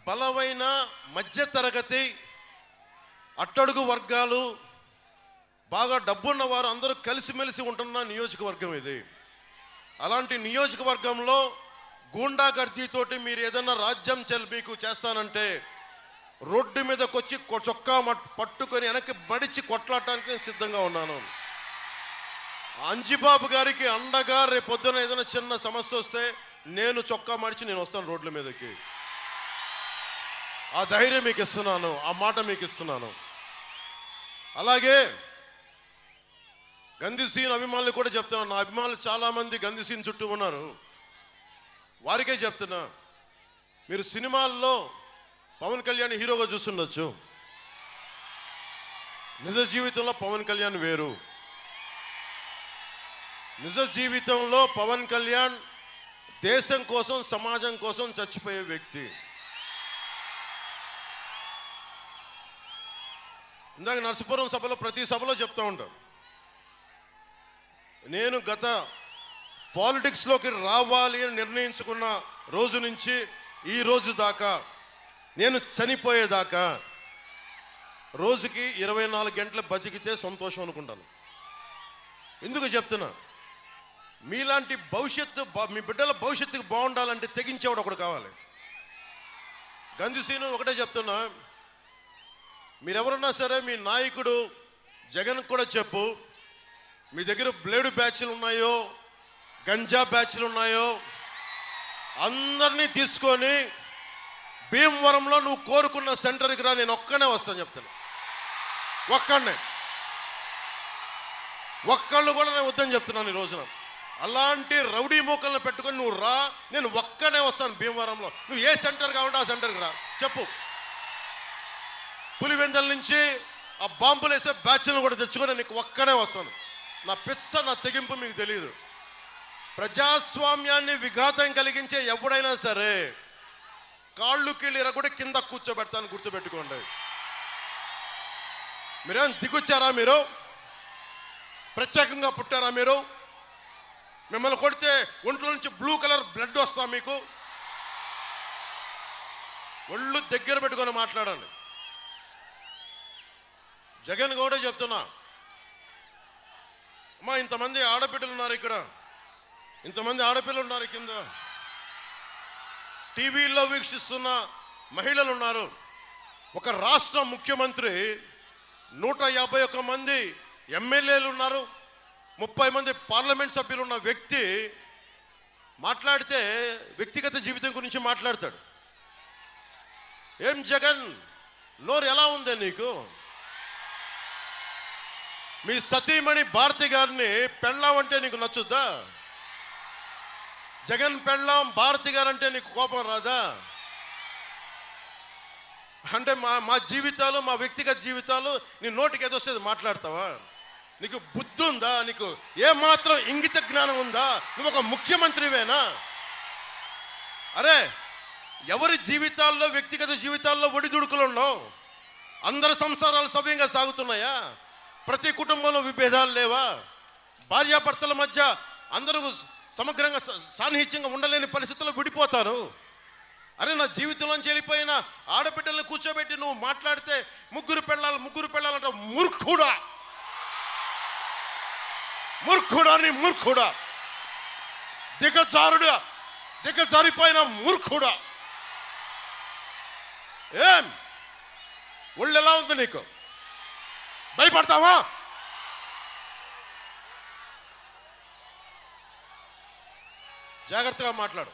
బలమైన మధ్యతరగతి అట్టడుగు వర్గాలు, బాగా డబ్బున్న వారు అందరూ కలిసిమెలిసి ఉంటున్న నియోజకవర్గం ఇది. అలాంటి నియోజకవర్గంలో గూండాగర్దీతోటి మీరు ఏదన్నా రాజ్యం మీకు చేస్తానంటే రోడ్డు మీదకి వచ్చి చొక్కా పట్టుకొని వెనక్కి మడిచి కొట్లాడటానికి నేను సిద్ధంగా ఉన్నాను. అంజిబాబు గారికి అండగా రేపు పొద్దున ఏదైనా చిన్న సమస్య వస్తే నేను చొక్కా మడిచి నేను వస్తాను రోడ్ల మీదకి. ఆ ధైర్యం మీకు ఇస్తున్నాను, ఆ మాట మీకు ఇస్తున్నాను. అలాగే గంధిసీన్ అభిమానులు కూడా చెప్తున్నాను. నా అభిమానులు చాలా మంది గంధిసీన్ చుట్టూ ఉన్నారు. వారికే చెప్తున్నా, మీరు సినిమాల్లో పవన్ కళ్యాణ్ హీరోగా చూస్తుండొచ్చు, నిజ జీవితంలో పవన్ కళ్యాణ్ వేరు. నిజ జీవితంలో పవన్ కళ్యాణ్ దేశం కోసం, సమాజం కోసం చచ్చిపోయే వ్యక్తి. ఇందాక నరసపురం సభలో ప్రతి సభలో చెప్తా ఉంటాను, నేను గత పాలిటిక్స్లోకి రావాలి అని నిర్ణయించుకున్న రోజు నుంచి ఈ రోజు దాకా, నేను చనిపోయేదాకా రోజుకి 24 గంటలు బతికితే సంతోషం అనుకుంటాను. ఎందుకు చెప్తున్నా, మీలాంటి భవిష్యత్తు, మీ బిడ్డల భవిష్యత్తుకు బాగుండాలంటే తెగించేవాడు ఒకడు కావాలి. గంధిసీను ఒకటే చెప్తున్నా, మీరెవరున్నా సరే మీ నాయకుడు జగన్ కూడా చెప్పు, మీ దగ్గర బ్లేడు బ్యాచ్లు ఉన్నాయో, గంజా బ్యాచ్లు ఉన్నాయో అందరినీ తీసుకొని భీమవరంలో నువ్వు కోరుకున్న సెంటర్కి రా, నేను ఒక్కనే వస్తాను చెప్తాను. ఒక్కళ్ళు కూడా నేను వద్దని చెప్తున్నాను ఈ రోజున. అలాంటి రౌడీ మూకలను పెట్టుకొని నువ్వు రా, నేను ఒక్కనే వస్తాను భీమవరంలో. నువ్వు ఏ సెంటర్ కావాలంటే ఆ సెంటర్కి రా చెప్పు. పులివెందల నుంచి ఆ బాంబులు వేసే బ్యాచ్లను కూడా తెచ్చుకొని నీకు ఒక్కనే వస్తాను. నా పిచ్చ, నా తెగింపు మీకు తెలియదు. ప్రజాస్వామ్యాన్ని విఘాతం కలిగించే ఎవడైనా సరే కాళ్ళు కీళ్ళు కూడా కింద కూర్చోబెడతాను, గుర్తుపెట్టుకోండి. మీరేం దిగొచ్చారా? మీరు ప్రత్యేకంగా పుట్టారా? మీరు మిమ్మల్ని కొడితే ఒంట్లో నుంచి బ్లూ కలర్ బ్లడ్ వస్తా మీకు? ఒళ్ళు దగ్గర పెట్టుకొని మాట్లాడండి. జగన్ కూడా చెప్తున్నా, అమ్మా ఇంతమంది ఆడబిడ్డలు ఉన్నారు ఇక్కడ, ఇంతమంది ఆడపిల్లలు ఉన్నారు కింద, టీవీల్లో వీక్షిస్తున్న మహిళలు ఉన్నారు. ఒక రాష్ట్ర ముఖ్యమంత్రి, 151 మంది ఎమ్మెల్యేలు ఉన్నారు, 30 మంది పార్లమెంట్ సభ్యులు ఉన్న వ్యక్తి మాట్లాడితే వ్యక్తిగత జీవితం గురించి మాట్లాడతాడు. ఏం జగన్, నోరు ఎలా ఉందే నీకు? మీ సతీమణి భారతి గారిని పెళ్ళాం అంటే నీకు నచ్చుద్దా? జగన్ పెళ్ళాం భారతి గారంటే నీకు కోపం రాదా? అంటే మా జీవితాలు, మా వ్యక్తిగత జీవితాలు నీ నోటికి ఏదొస్తుంది మాట్లాడతావా? నీకు బుద్ధి ఉందా? నీకు ఏమాత్రం ఇంగిత జ్ఞానం ఉందా? నువ్వు ఒక ముఖ్యమంత్రివేనా? అరే, ఎవరి జీవితాల్లో, వ్యక్తిగత జీవితాల్లో ఒడిదుడుకులు ఉన్నావు? అందరి సంసారాలు సవ్యంగా సాగుతున్నాయా? ప్రతి కుటుంబంలో విభేదాలు లేవా? భార్యాభర్తల మధ్య అందరూ సమగ్రంగా సాన్నిహిత్యంగా ఉండలేని పరిస్థితుల్లో విడిపోతారు. అరే, నా జీవితంలోంచి వెళ్ళిపోయిన ఆడబిడ్డల్ని కూర్చోబెట్టి నువ్వు మాట్లాడితే ముగ్గురు పెళ్ళాలంటే మూర్ఖుడా, నీ మూర్ఖుడా, దిగజారిపోయిన మూర్ఖుడా. ఏం ఒళ్ళు ఎలా ఉంది నీకు? భయపడతావా? జాగ్రత్తగా మాట్లాడు.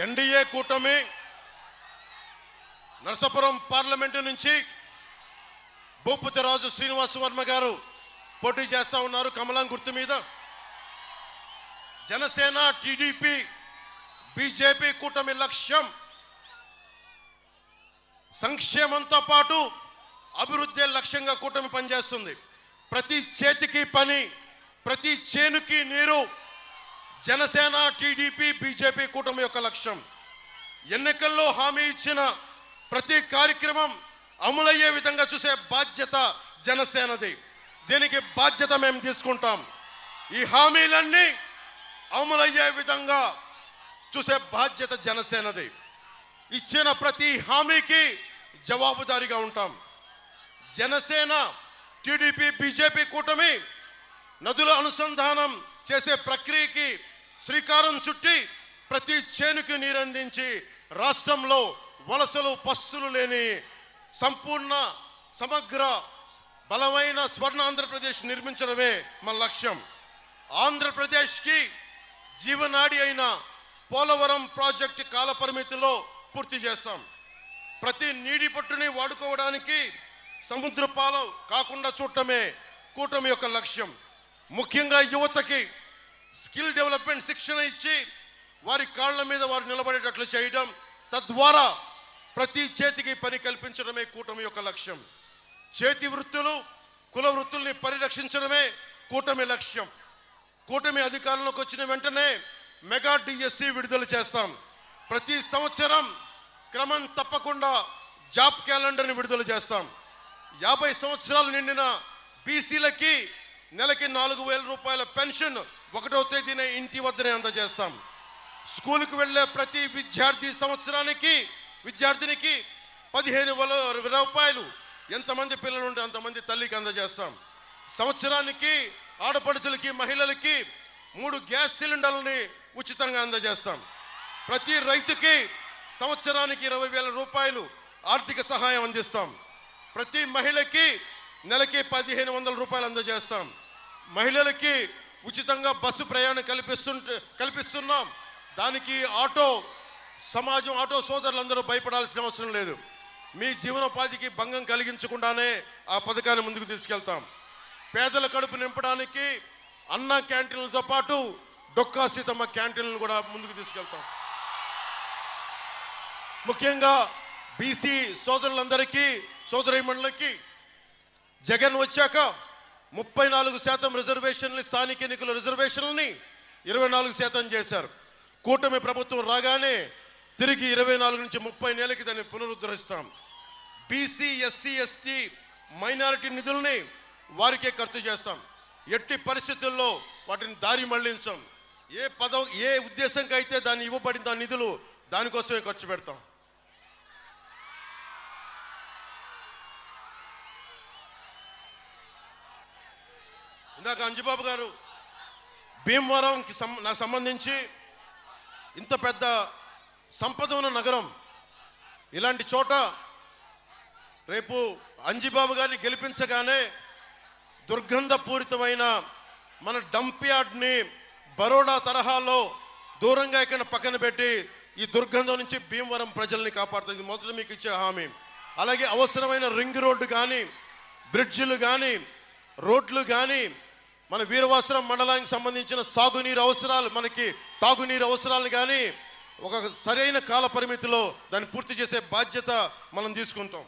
ఎన్డీఏ కూటమి నరసాపురం పార్లమెంటు నుంచి భూపతిరాజు శ్రీనివాస వర్మ గారు పోటీ చేస్తా ఉన్నారు కమలం గుర్తు మీద. జనసేన, టీడీపీ, బీజేపీ కూటమి లక్ష్యం సంక్షేమంతో పాటు అభివృద్ధి లక్ష్యంగా కూటమి పనిచేస్తుంది. ప్రతి చేతికి పని, ప్రతి చేనుకి నీరు జనసేన, టీడీపీ, బీజేపీ కూటమి యొక్క లక్ష్యం. ఎన్నికల్లో హామీ ఇచ్చిన ప్రతి కార్యక్రమం అమలయ్యే విధంగా చూసే బాధ్యత జనసేనది. దీనికి బాధ్యత మేము తీసుకుంటాం. ఈ హామీలన్నీ అమలయ్యే విధంగా చూసే బాధ్యత జనసేనది. ఇచ్చిన ప్రతి హామీకి జవాబుదారీగా ఉంటాం. జనసేన, టీడీపీ, బీజేపీ కూటమి నదుల అనుసంధానం చేసే ప్రక్రియకి శ్రీకారం చుట్టి ప్రతి చేనుకి నీరందించి రాష్ట్రంలో వలసలు పస్తులు లేని సంపూర్ణ సమగ్ర బలమైన స్వర్ణ ఆంధ్రప్రదేశ్ నిర్మించడమే మన లక్ష్యం. ఆంధ్రప్రదేశ్కి జీవనాడి అయిన పోలవరం ప్రాజెక్టు కాల పరిమితిలో పూర్తి చేస్తాం. ప్రతి నీటి పట్టుని వాడుకోవడానికి సముద్ర పాలు కాకుండా చూడటమే కూటమి యొక్క లక్ష్యం. ముఖ్యంగా యువతకి స్కిల్ డెవలప్మెంట్ శిక్షణ ఇచ్చి వారి కాళ్ల మీద వారు నిలబడేటట్లు చేయడం, తద్వారా ప్రతి చేతికి పని కల్పించడమే కూటమి యొక్క లక్ష్యం. చేతి వృత్తులు, కుల వృత్తుల్ని పరిరక్షించడమే కూటమి లక్ష్యం. కూటమి అధికారంలోకి వచ్చిన వెంటనే మెగా డిఎస్సి విడుదల చేస్తాం. ప్రతి సంవత్సరం క్రమం తప్పకుండా జాబ్ క్యాలెండర్ని విడుదల చేస్తాం. 50 సంవత్సరాలు నిండిన బీసీలకి నెలకి 4,000 రూపాయల పెన్షన్ 1వ తేదీనే ఇంటి వద్దనే అందజేస్తాం. స్కూల్కి వెళ్లే ప్రతి విద్యార్థినికి 15,000 రూపాయలు ఎంతమంది పిల్లలు ఉంటే అంతమంది తల్లికి అందజేస్తాం. సంవత్సరానికి ఆడపడుచులకి, మహిళలకి 3 గ్యాస్ సిలిండర్లని ఉచితంగా అందజేస్తాం. ప్రతి రైతుకి సంవత్సరానికి 20,000 రూపాయలు ఆర్థిక సహాయం అందిస్తాం. ప్రతి మహిళకి నెలకి 1,500 రూపాయలు అందజేస్తాం. మహిళలకి ఉచితంగా బస్సు ప్రయాణం కల్పిస్తున్నాం. దానికి ఆటో సోదరులందరూ భయపడాల్సిన అవసరం లేదు. మీ జీవనోపాధికి భంగం కలిగించకుండానే ఆ పథకాన్ని ముందుకు తీసుకెళ్తాం. పేదల కడుపు నింపడానికి అన్న క్యాంటీన్లతో పాటు డొక్కా సీతమ్మ క్యాంటీన్లను కూడా ముందుకు తీసుకెళ్తాం. ముఖ్యంగా బీసీ సోదరులందరికీ, సోదరీమణులకి జగన్ వచ్చాక 34% రిజర్వేషన్లు, స్థానిక ఎన్నికల రిజర్వేషన్లని 24% చేశారు. కూటమి ప్రభుత్వం రాగానే తిరిగి 24 నుంచి 30 నెలలకి దాన్ని పునరుద్ధరిస్తాం. బీసీ, ఎస్సీ, ఎస్టీ, మైనారిటీ నిధుల్ని వారికే ఖర్చు చేస్తాం. ఎట్టి పరిస్థితుల్లో వాటిని దారి మళ్లించాం. ఏ ఉద్దేశంకి అయితే దాన్ని ఇవ్వబడిన నిధులు దానికోసమే ఖర్చు పెడతాం. ఇందాక అంజిబాబు గారు భీమవరంకి నాకు సంబంధించి ఇంత పెద్ద సంపద ఉన్న నగరం, ఇలాంటి చోట రేపు అంజిబాబు గారిని గెలిపించగానే దుర్గంధపూరితమైన మన డంప్ యార్డ్ని బరోడా తరహాలో దూరంగా ఇక్కడ పక్కన పెట్టి ఈ దుర్గంధం నుంచి భీమవరం ప్రజల్ని కాపాడుతుంది. మొదట మీకు ఇచ్చే హామీ. అలాగే అవసరమైన రింగ్ రోడ్డు కానీ, బ్రిడ్జిలు కానీ, రోడ్లు కానీ, మన వీరవాసరం మండలానికి సంబంధించిన సాగునీరు అవసరాలు, మనకి తాగునీరు అవసరాలు కానీ ఒక సరైన కాల పరిమితిలో దాన్ని పూర్తి చేసే బాధ్యత మనం తీసుకుంటాం.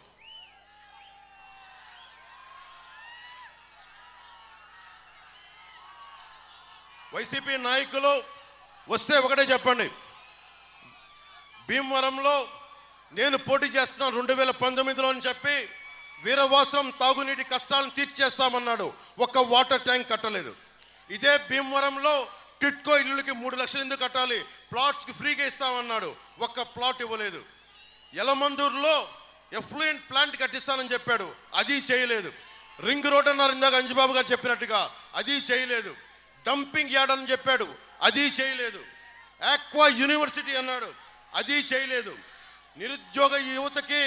వైసీపీ నాయకులు వస్తే ఒకటే చెప్పండి, భీమవరంలో నేను పోటీ చేస్తున్నాను 2019లో అని చెప్పి వీరవాసరం తాగునీటి కష్టాలను తీర్చేస్తామన్నాడు. ఒక్క వాటర్ ట్యాంక్ కట్టలేదు. ఇదే భీమవరంలో టిట్కో ఇళ్ళకి 3 లక్షలు ఎందుకు కట్టాలి, ప్లాట్స్కి ఫ్రీగా ఇస్తామన్నాడు. ఒక్క ప్లాట్ ఇవ్వలేదు. యలమందూరులో ఎఫ్లూయెంట్ ప్లాంట్ కట్టిస్తానని చెప్పాడు, అది చేయలేదు. రింగ్ రోడ్ అన్నారు ఇందాక అంజబాబు గారు చెప్పినట్టుగా, అది చేయలేదు. డంపింగ్ యార్డ్ అని చెప్పాడు, అది చేయలేదు. ఆక్వా యూనివర్సిటీ అన్నాడు, అది చేయలేదు. నిరుద్యోగ యువతకి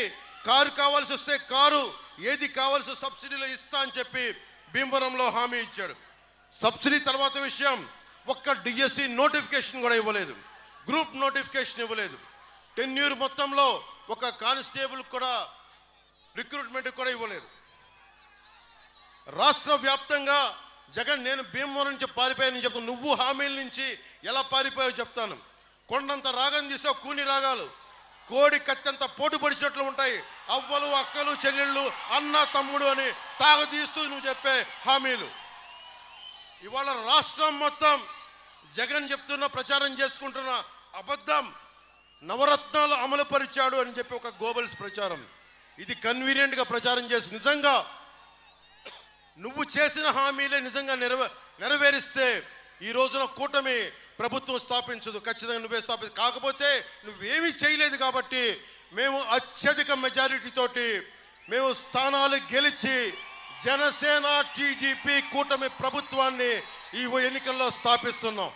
కారు కావాల్సి వస్తే కారు, ఏది కావాల్సి సబ్సిడీలో ఇస్తా అని చెప్పి భీమవరంలో హామీ ఇచ్చాడు. సబ్సిడీ తర్వాత విషయం, ఒక్క డిఎస్సి నోటిఫికేషన్ కూడా ఇవ్వలేదు, గ్రూప్ నోటిఫికేషన్ ఇవ్వలేదు. టెన్యూర్ మొత్తంలో ఒక కానిస్టేబుల్ కూడా రిక్రూట్మెంట్ కూడా ఇవ్వలేదు. రాష్ట్ర వ్యాప్తంగా జగన్ నేను భీమవరం నుంచి పారిపోయానని చెప్తాను, నువ్వు హామీల నుంచి ఎలా పారిపోయావో చెప్తాను. కొండంత రాగం తీసావు, కూని రాగాలు కోడి కత్తంత పోటు పడిచినట్లు ఉంటాయి. అవ్వలు అక్కలు చెల్లెళ్ళు అన్న తమ్ముడు అని సాగదీస్తూ నువ్వు చెప్పే హామీలు. ఇవాళ రాష్ట్రం మొత్తం జగన్ చెప్తున్న ప్రచారం చేసుకుంటున్న అబద్ధం, నవరత్నాలు అమలు పరిచాడు అని చెప్పి ఒక గోబల్స్ ప్రచారం. ఇది కన్వీనియంట్ గా ప్రచారం చేసి నిజంగా నువ్వు చేసిన హామీలే నిజంగా నెరవేరిస్తే ఈ రోజున కూటమి ప్రభుత్వం స్థాపించదు, ఖచ్చితంగా నువ్వే కాకపోతే నువ్వేమీ చేయలేదు కాబట్టి మేము అత్యధిక మెజారిటీ తోటి మేము స్థానాలు గెలిచి జనసేన టీడీపీ కూటమి ప్రభుత్వాన్ని ఈ ఎన్నికల్లో స్థాపిస్తున్నాం.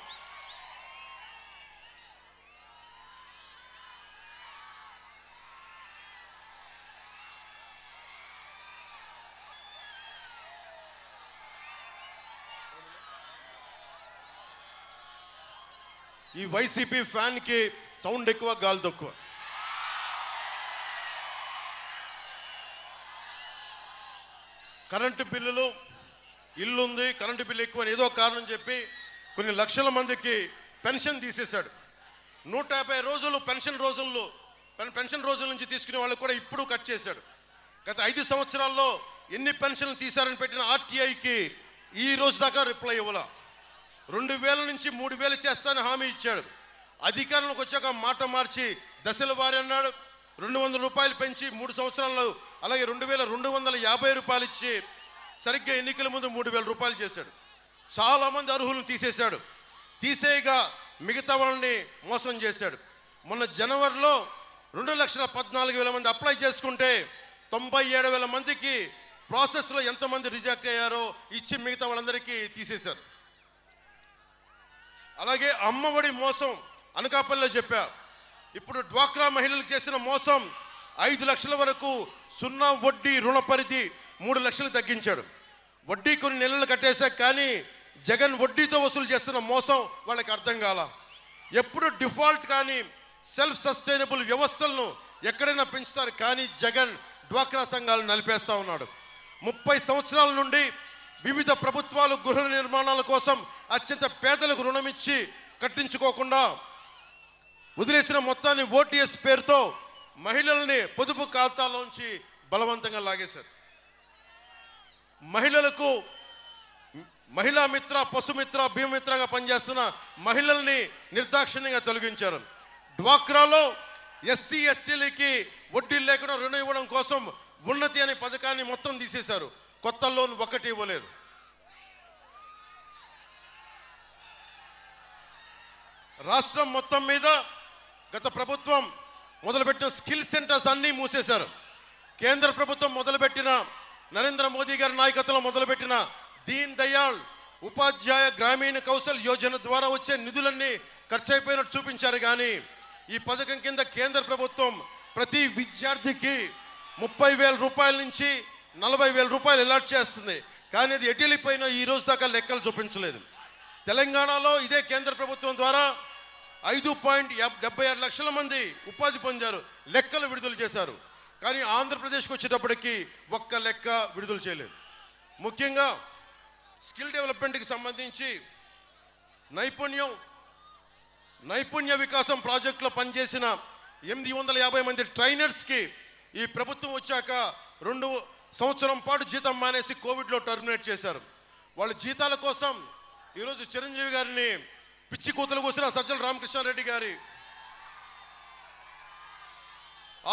ఈ వైసీపీ ఫ్యాన్ కి సౌండ్ ఎక్కువ, గాలి తక్కువ. కరెంటు బిల్లులు, ఇల్లుంది కరెంటు బిల్లు ఎక్కువ ఏదో కారణం చెప్పి కొన్ని లక్షల మందికి పెన్షన్ తీసేశాడు. 150 రోజులు పెన్షన్ రోజుల నుంచి తీసుకునే వాళ్ళు కూడా ఇప్పుడు కట్ చేశాడు. గత 5 సంవత్సరాల్లో ఎన్ని పెన్షన్లు తీశారని పెట్టిన ఆర్టీఐకి ఈ రోజు దాకా రిప్లై ఇవ్వాల. 2000 నుంచి 3000 చేస్తానని హామీ ఇచ్చాడు. అధికారంలోకి వచ్చాక మాట మార్చి దశల వారి అన్నాడు. 200 రూపాయలు పెంచి 3 సంవత్సరాల్లో అలాగే 2250 రూపాయలు ఇచ్చి సరిగ్గా ఎన్నికల ముందు 3000 రూపాయలు చేశాడు. చాలా మంది అర్హులను తీసేశాడు. తీసేయగా మిగతా వాళ్ళని మోసం చేశాడు. మొన్న జనవరిలో 2,14,000 మంది అప్లై చేసుకుంటే 97,000 మందికి ప్రాసెస్లో ఎంతమంది రిజెక్ట్ అయ్యారో ఇచ్చి మిగతా వాళ్ళందరికీ తీసేశారు. అలాగే అమ్మఒడి మోసం అనకాపల్లిలో చెప్పా. ఇప్పుడు డ్వాక్రా మహిళలకు చేసిన మోసం 5 లక్షల వరకు 0 వడ్డీ రుణ పరిధి 3 లక్షలు తగ్గించాడు. వడ్డీ కొన్ని నెలలు కట్టేశాక కానీ జగన్ వడ్డీతో వసూలు చేస్తున్న మోసం వాళ్ళకి అర్థం కాల. ఎప్పుడు డిఫాల్ట్ కానీ సెల్ఫ్ సస్టైనబుల్ వ్యవస్థలను ఎక్కడైనా పెంచుతారు కానీ జగన్ డ్వాక్రా సంఘాలు నలిపేస్తా ఉన్నాడు. 30 సంవత్సరాల నుండి వివిధ ప్రభుత్వాలు గృహ నిర్మాణాల కోసం అత్యంత పేదలకు రుణమిచ్చి కట్టించుకోకుండా వదిలేసిన మొత్తాన్ని ఓటీఎస్ పేరుతో మహిళల్ని పొదుపు ఖాతాలోంచి బలవంతంగా లాగేశారు. మహిళలకు మహిళా మిత్ర, పశుమిత్ర, భీమమిత్రగా పనిచేస్తున్న మహిళల్ని నిర్దాక్షిణ్యంగా తొలగించారు. డ్వాక్రాలో ఎస్సీ ఎస్టీలకి వడ్డీ లేకుండా రుణం ఇవ్వడం కోసం ఉన్నతి అనే పథకాన్ని మొత్తం తీసేశారు. కొత్త లోన్ ఒకటి ఇవ్వలేదు. రాష్ట్రం మొత్తం మీద గత ప్రభుత్వం మొదలుపెట్టిన స్కిల్ సెంటర్స్ అన్ని మూసేశారు. కేంద్ర ప్రభుత్వం మొదలుపెట్టిన నరేంద్ర మోదీ గారి నాయకత్వంలో మొదలుపెట్టిన దీన్ దయాళ్ ఉపాధ్యాయ గ్రామీణ కౌశల్ యోజన ద్వారా వచ్చే నిధులన్నీ ఖర్చు అయిపోయినట్టు చూపించారు. కానీ ఈ పథకం కింద కేంద్ర ప్రభుత్వం ప్రతి విద్యార్థికి 30,000 రూపాయల నుంచి 40,000 రూపాయలు అలాట్ చేస్తుంది. కానీ అది ఎటులిపోయినా ఈ రోజు దాకా లెక్కలు చూపించలేదు. తెలంగాణలో ఇదే కేంద్ర ప్రభుత్వం ద్వారా 5.76 లక్షల మంది ఉపాధి పొందారు, లెక్కలు విడుదల చేశారు. కానీ ఆంధ్రప్రదేశ్కి వచ్చేటప్పటికి ఒక్క లెక్క విడుదల చేయలేదు. ముఖ్యంగా స్కిల్ డెవలప్మెంట్కి సంబంధించి నైపుణ్య వికాసం ప్రాజెక్టులో పనిచేసిన 850 మంది ట్రైనర్స్కి ఈ ప్రభుత్వం వచ్చాక 2 సంవత్సరం పాటు జీతం మానేసి కోవిడ్లో టర్మినేట్ చేశారు. వాళ్ళ జీతాల కోసం ఈరోజు చిరంజీవి గారిని పిచ్చి కూతలు కూసిన సజ్జల రామకృష్ణారెడ్డి గారి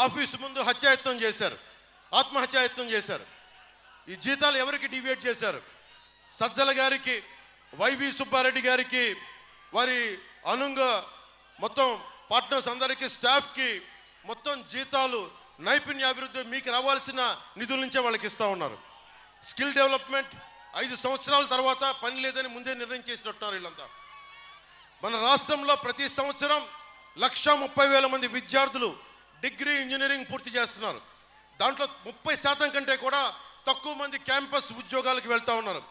ఆఫీసు ముందు హత్యాయత్నం చేశారు, ఆత్మహత్యాయత్నం చేశారు. ఈ జీతాలు ఎవరికి డివియేట్ చేశారు? సజ్జల గారికి, వైవి సుబ్బారెడ్డి గారికి, వారి అనుంగ మొత్తం పార్ట్నర్స్ అందరికీ, స్టాఫ్కి మొత్తం జీతాలు నైపుణ్యాభివృద్ధి మీకు రావాల్సిన నిధుల నుంచే వాళ్ళకి ఇస్తా ఉన్నారు. స్కిల్ డెవలప్మెంట్ 5 సంవత్సరాల తర్వాత పని లేదని ముందే నిర్ణయం చేసినట్టున్నారు వీళ్ళంతా. మన రాష్ట్రంలో ప్రతి సంవత్సరం 1,30,000 మంది విద్యార్థులు డిగ్రీ ఇంజనీరింగ్ పూర్తి చేస్తున్నారు. దాంట్లో 30% కంటే కూడా తక్కువ మంది క్యాంపస్ ఉద్యోగాలకు వెళ్తా ఉన్నారు.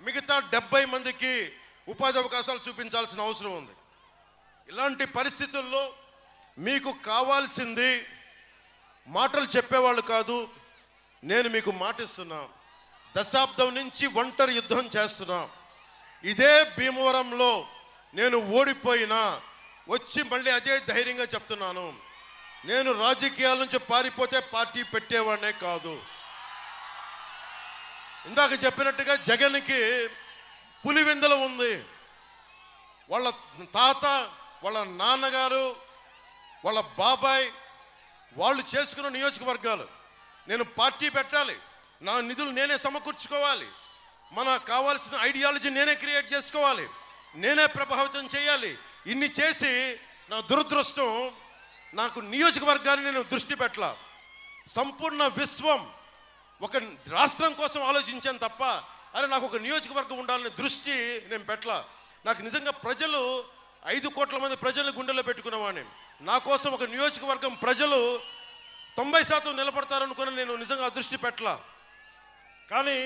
మిగతా 70 మందికి ఉపాధి అవకాశాలు చూపించాల్సిన అవసరం ఉంది. ఇలాంటి పరిస్థితుల్లో మీకు కావాల్సింది మాటలు చెప్పేవాళ్ళు కాదు. నేను మీకు మాటిస్తున్నా, దశాబ్దం నుంచి ఒంటరి యుద్ధం చేస్తున్నా. ఇదే భీమవరంలో నేను ఓడిపోయినా వచ్చి మళ్ళీ అదే ధైర్యంగా చెప్తున్నాను, నేను రాజకీయాల నుంచి పారిపోతే పార్టీ పెట్టేవాడినే కాదు. ఇందాక చెప్పినట్టుగా జగన్కి పులివెందుల ఉంది. వాళ్ళ తాత, వాళ్ళ నాన్నగారు, వాళ్ళ బాబాయ్ వాళ్ళు చేసుకున్న నియోజకవర్గాలు. నేను పార్టీ పెట్టాలి, నా నిధులు నేనే సమకూర్చుకోవాలి, మనకు కావాల్సిన ఐడియాలజీ నేనే క్రియేట్ చేసుకోవాలి, నేనే ప్రభావితం చేయాలి. ఇన్ని చేసి నా దురదృష్టం, నాకు నియోజకవర్గాన్ని నేను దృష్టి పెట్టాల. సంపూర్ణ విశ్వం ఒక రాష్ట్రం కోసం ఆలోచించాను తప్ప, అరే నాకు ఒక నియోజకవర్గం ఉండాలనే దృష్టి నేను పెట్టాల. నాకు నిజంగా ప్రజలు 5 కోట్ల మంది ప్రజలు గుండెల్లో పెట్టుకునేవాడిని. నా కోసం ఒక నియోజకవర్గం ప్రజలు 90% నిలబడతారనుకుని నేను నిజంగా దృష్టి పెట్టాల. కానీ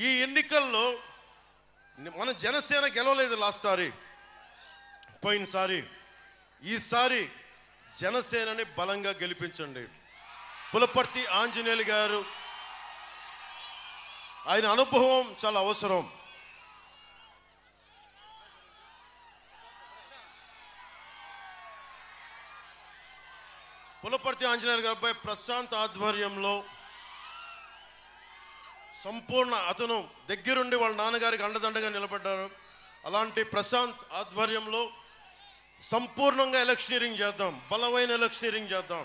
ఈ ఎన్నికల్లో మన జనసేన గెలవలేదు లాస్ట్ సారి, పోయినసారి. ఈసారి జనసేనని బలంగా గెలిపించండి. పులపర్తి ఆంజనేయులు గారు, ఆయన అనుభవం చాలా అవసరం. పులపర్తి ఆంజనేయులు గారిపై ప్రశాంత్ ఆధ్వర్యంలో సంపూర్ణ, అతను దగ్గరుండి వాళ్ళ నాన్నగారికి అండదండగా నిలబడ్డారు. అలాంటి ప్రశాంత్ ఆధ్వర్యంలో సంపూర్ణంగా ఎలక్షనీరింగ్ చేద్దాం, బలమైన ఎలక్షనీరింగ్ చేద్దాం,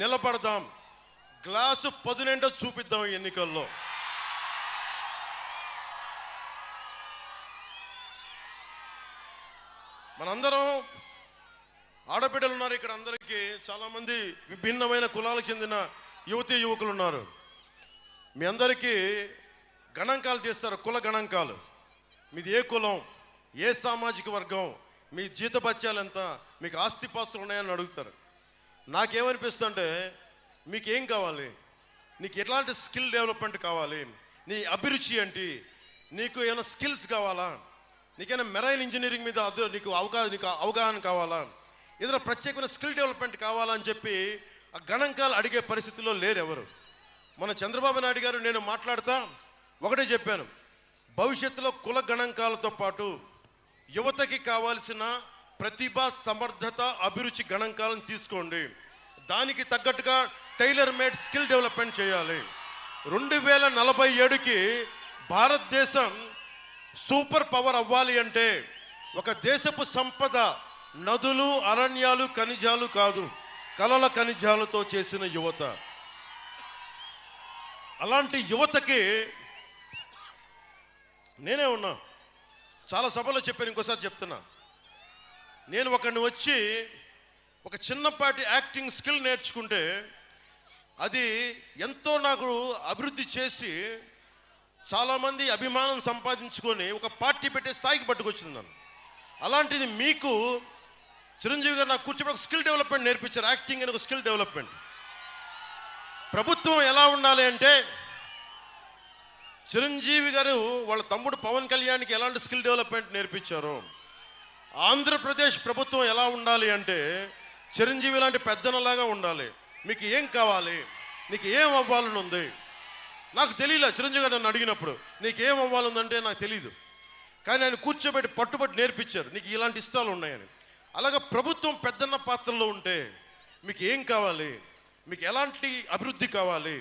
నిలబడదాం, గ్లాసు పదునేంటో చూపిద్దాం ఈ ఎన్నికల్లో. మనందరం ఆడబిడ్డలు ఉన్నారు ఇక్కడ. అందరికీ చాలా మంది విభిన్నమైన కులాలకు చెందిన యువతీ యువకులు ఉన్నారు. మీ అందరికీ గణాంకాలు తీస్తారు, కుల గణాంకాలు. మీది ఏ కులం, ఏ సామాజిక వర్గం, మీ జీతభత్యాలు ఎంత, మీకు ఆస్తిపాస్తులు ఉన్నాయని అడుగుతారు. నాకేమనిపిస్తుంటే, మీకేం కావాలి, నీకు ఎట్లాంటి స్కిల్ డెవలప్మెంట్ కావాలి, నీ అభిరుచి ఏంటి, నీకు ఏమైనా స్కిల్స్ కావాలా, నీకైనా మెరైన్ ఇంజనీరింగ్ మీద నీకు అవగాహన కావాలా, ఏదైనా ప్రత్యేకమైన స్కిల్ డెవలప్మెంట్ కావాలా అని చెప్పి ఆ గణాంకాలు అడిగే పరిస్థితుల్లో లేరు ఎవరు. మన చంద్రబాబు నాయుడు గారు నేను మాట్లాడుతా ఒకటే చెప్పాను, భవిష్యత్తులో కుల గణాంకాలతో పాటు యువతకి కావాల్సిన ప్రతిభ, సమర్థత, అభిరుచి గణాంకాలను తీసుకోండి. దానికి తగ్గట్టుగా టైలర్ మేడ్ స్కిల్ డెవలప్మెంట్ చేయాలి. 2047కి భారతదేశం సూపర్ పవర్ అవ్వాలి అంటే ఒక దేశపు సంపద నదులు, అరణ్యాలు, ఖనిజాలు కాదు, కలల ఖనిజాలతో చేసిన యువత. అలాంటి యువతకి నేనే ఉన్నా. చాలా సభలో చెప్పాను, ఇంకోసారి చెప్తున్నా. నేను ఒకరిని వచ్చి ఒక చిన్నపాటి యాక్టింగ్ స్కిల్ నేర్చుకుంటే అది ఎంతో నాకు అభివృద్ధి చేసి చాలామంది అభిమానం సంపాదించుకొని ఒక పార్టీ పెట్టే స్థాయికి పట్టుకొచ్చింది నన్ను. అలాంటిది మీకు చిరంజీవి గారు నాకు కూర్చోబెట్టి ఒక స్కిల్ డెవలప్మెంట్ నేర్పించారు, యాక్టింగ్ అని ఒక స్కిల్ డెవలప్మెంట్. ప్రభుత్వం ఎలా ఉండాలి అంటే, చిరంజీవి గారు వాళ్ళ తమ్ముడు పవన్ కళ్యాణ్కి ఎలాంటి స్కిల్ డెవలప్మెంట్ నేర్పించారు, ఆంధ్రప్రదేశ్ ప్రభుత్వం ఎలా ఉండాలి అంటే చిరంజీవి లాంటి పెద్దనలాగా ఉండాలి. మీకు ఏం కావాలి, నీకు ఏం అవ్వాలని ఉంది, నాకు తెలియలే. చిరంజీవి గారు నన్ను అడిగినప్పుడు నీకేం అవ్వాలందంటే నాకు తెలియదు, కానీ ఆయన కూర్చోబెట్టి పట్టుబట్టి నేర్పించారు, నీకు ఇలాంటి ఇష్టాలు ఉన్నాయని. అలాగే ప్రభుత్వం పెద్దన్న పాత్రలో ఉంటే మీకు ఏం కావాలి, మీకు ఎలాంటి అభివృద్ధి కావాలి,